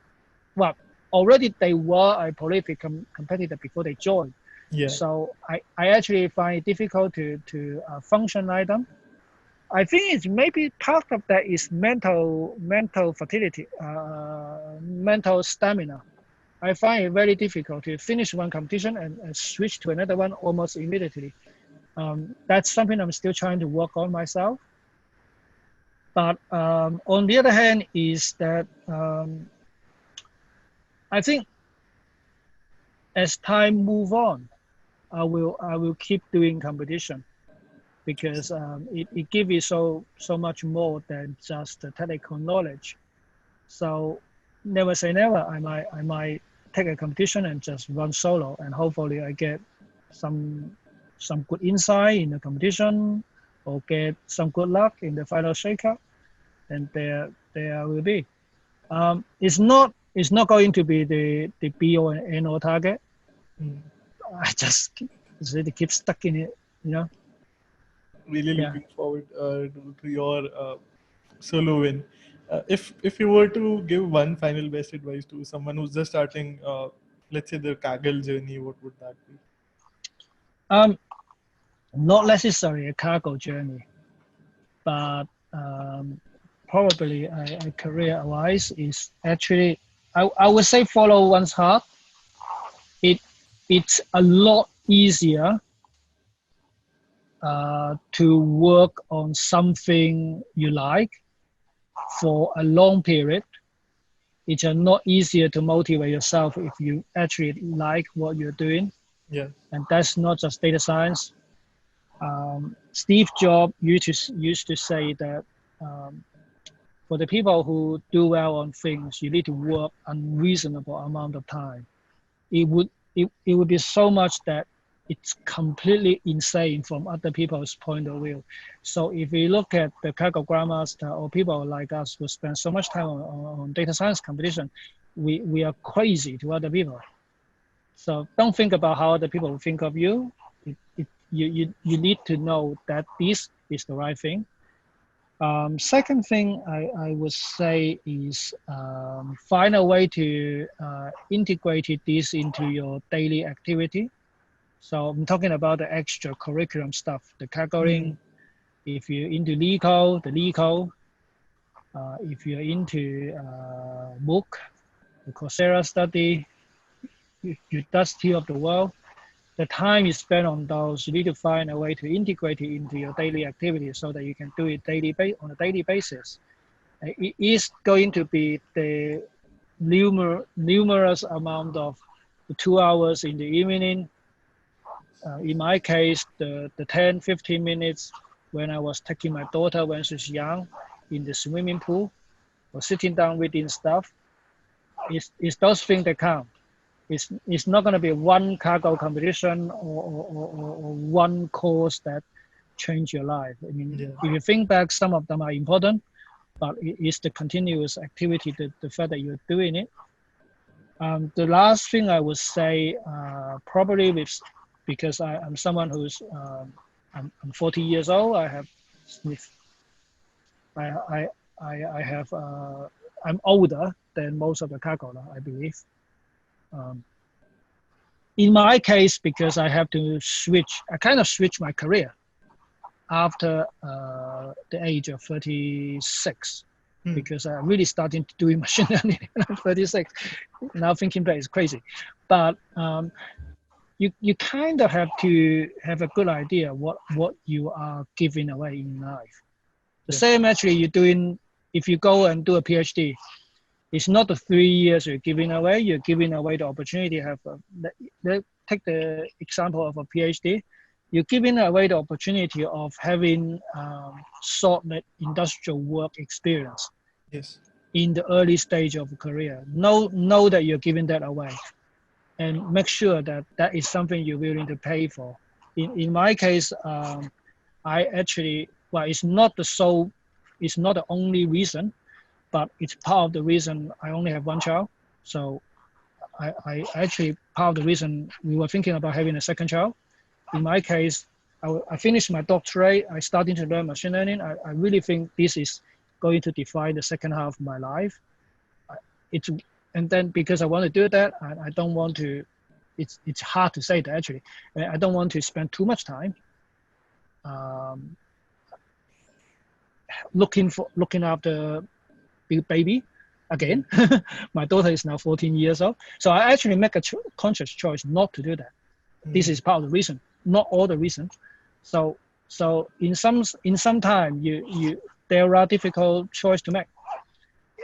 Speaker 3: well. Already they were a prolific competitor before they joined.
Speaker 2: Yeah.
Speaker 3: So I actually find it difficult to function like them. I think it's maybe part of that is mental fertility, mental stamina. I find it very difficult to finish one competition and switch to another one almost immediately. That's something I'm still trying to work on myself. But on the other hand, is that I think as time move on, I will keep doing competition because it gives you so much more than just the technical knowledge. So never say never. I might take a competition and just run solo, and hopefully I get some good insight in the competition or get some good luck in the final shakeup, and there will be. It's not going to be the be all and end all target. I just really keep stuck in it, you know.
Speaker 2: Really
Speaker 3: Yeah.
Speaker 2: looking forward to your solo win. If you were to give one final best advice to someone who's just starting, let's say the Kaggle journey, what would that be?
Speaker 3: Not necessarily a cargo journey, but probably a career-wise is actually, I would say follow one's heart. It's a lot easier to work on something you like for a long period. It's a lot easier to motivate yourself if you actually like what you're doing.
Speaker 2: Yeah.
Speaker 3: And that's not just data science. Steve Jobs used to say that for the people who do well on things, you need to work unreasonable amount of time. It would be so much that it's completely insane from other people's point of view. So if we look at the Kaggle Comp Master or people like us who spend so much time on data science competition, we are crazy to other people. So don't think about how other people think of you. You need to know that this is the right thing. Second thing I would say is find a way to integrate this into your daily activity. So I'm talking about the extra curriculum stuff, the Kaggling. If you're into legal, the legal. If you're into MOOC, the Coursera study, Udacity of the world, the time you spend on those, you need to find a way to integrate it into your daily activity so that you can do it on a daily basis. It is going to be the numerous amount of 2 hours in the evening. In my case, the 10, 15 minutes when I was taking my daughter when she's young in the swimming pool or sitting down reading stuff, is those things that count. It's not going to be one Kaggle competition or one course that change your life. I mean, if you think back, some of them are important, but it's the continuous activity, the fact that you're doing it. The last thing I would say, probably because I'm someone who's I'm 40 years old. I'm older than most of the Kaggle, I believe. In my case, because I have to I kind of switch my career after the age of 36, because I'm really starting to do machine learning at 36. Now thinking back is crazy, but you kind of have to have a good idea what you are giving away in life. The same actually you're doing if you go and do a PhD. It's not the 3 years you're giving away. You're giving away the opportunity to have take the example of a PhD. you're giving away the opportunity of having solid industrial work experience
Speaker 2: Yes.
Speaker 3: in the early stage of a career. Know that you're giving that away, and make sure that that is something you're willing to pay for. In my case, I actually, well, it's not the only reason, but it's part of the reason I only have one child. So I actually, part of the reason we were thinking about having a second child. In my case, I finished my doctorate. I started to learn machine learning. I really think this is going to define the second half of my life. And then because I want to do that, I don't want to, it's hard to say that actually. I don't want to spend too much time looking after big baby again. My daughter is now 14 years old. So I actually make a conscious choice not to do that. This is part of the reason, not all the reason. So in some time, there are difficult choice to make.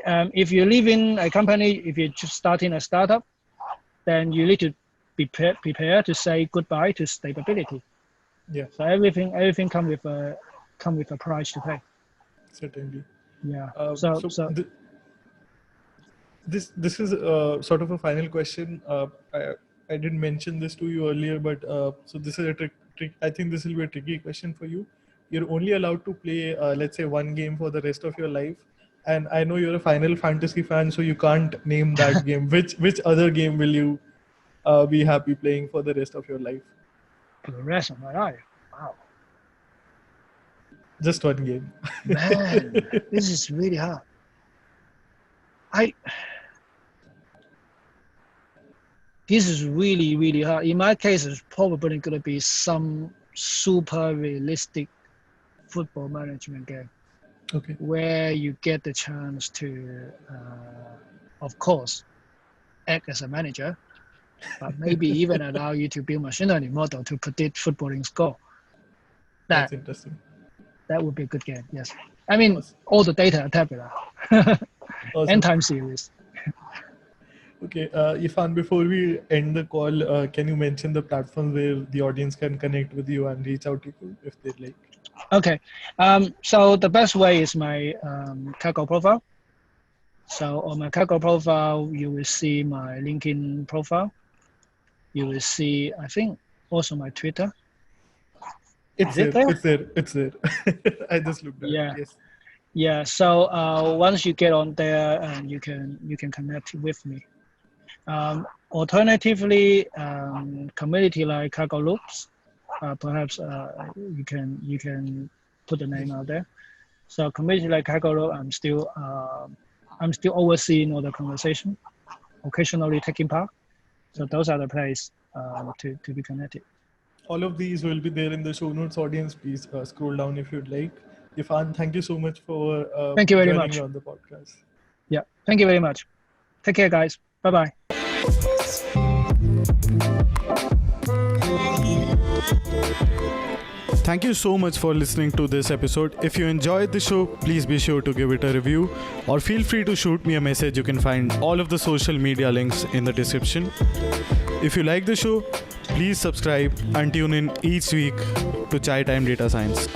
Speaker 3: If you live in a company, if you're just starting a startup, then you need to be prepared to say goodbye to stability.
Speaker 2: Yeah.
Speaker 3: So everything come with a price to pay.
Speaker 2: Certainly.
Speaker 3: Yeah.
Speaker 2: This is sort of a final question. I didn't mention this to you earlier, but so this is a trick. I think this will be a tricky question for you. You're only allowed to play, let's say, one game for the rest of your life. And I know you're a Final Fantasy fan, so you can't name that game. Which other game will you be happy playing for the rest of your life?
Speaker 3: For the rest of my life. Wow.
Speaker 2: Just one game.
Speaker 3: Man, this is really hard. This is really, really hard. In my case, it's probably going to be some super realistic football management game.
Speaker 2: Okay.
Speaker 3: Where you get the chance to, of course, act as a manager, but maybe even allow you to build machine learning model to predict footballing score.
Speaker 2: That's interesting.
Speaker 3: That would be a good game, yes. I mean,
Speaker 2: Awesome.
Speaker 3: all the data are tabular.
Speaker 2: Awesome.
Speaker 3: And time series.
Speaker 2: Okay, Yifan, before we end the call, can you mention the platforms where the audience can connect with you and reach out to you if they'd like?
Speaker 3: Okay, so the best way is my Kaggle profile. So on my Kaggle profile, you will see my LinkedIn profile. You will see, I think, also my Twitter.
Speaker 2: It's there. I just looked at
Speaker 3: Yeah.
Speaker 2: it. Yes.
Speaker 3: Yeah. So once you get on there, you can connect with me. Alternatively, community like Kaggle Loops, perhaps you can put the name out there. So community like Kaggle Loops, I'm still overseeing all the conversation, occasionally taking part. So those are the places to be connected.
Speaker 2: All of these will be there in the show notes. Audience, please scroll down if you'd like. Yifan, thank you so much for
Speaker 3: thank you very
Speaker 2: joining
Speaker 3: much
Speaker 2: me on the podcast.
Speaker 3: Yeah, thank you very much. Take care, guys. Bye-bye.
Speaker 1: Thank you so much for listening to this episode. If you enjoyed the show, please be sure to give it a review or feel free to shoot me a message. You can find all of the social media links in the description. If you like the show, please subscribe and tune in each week to Chai Time Data Science.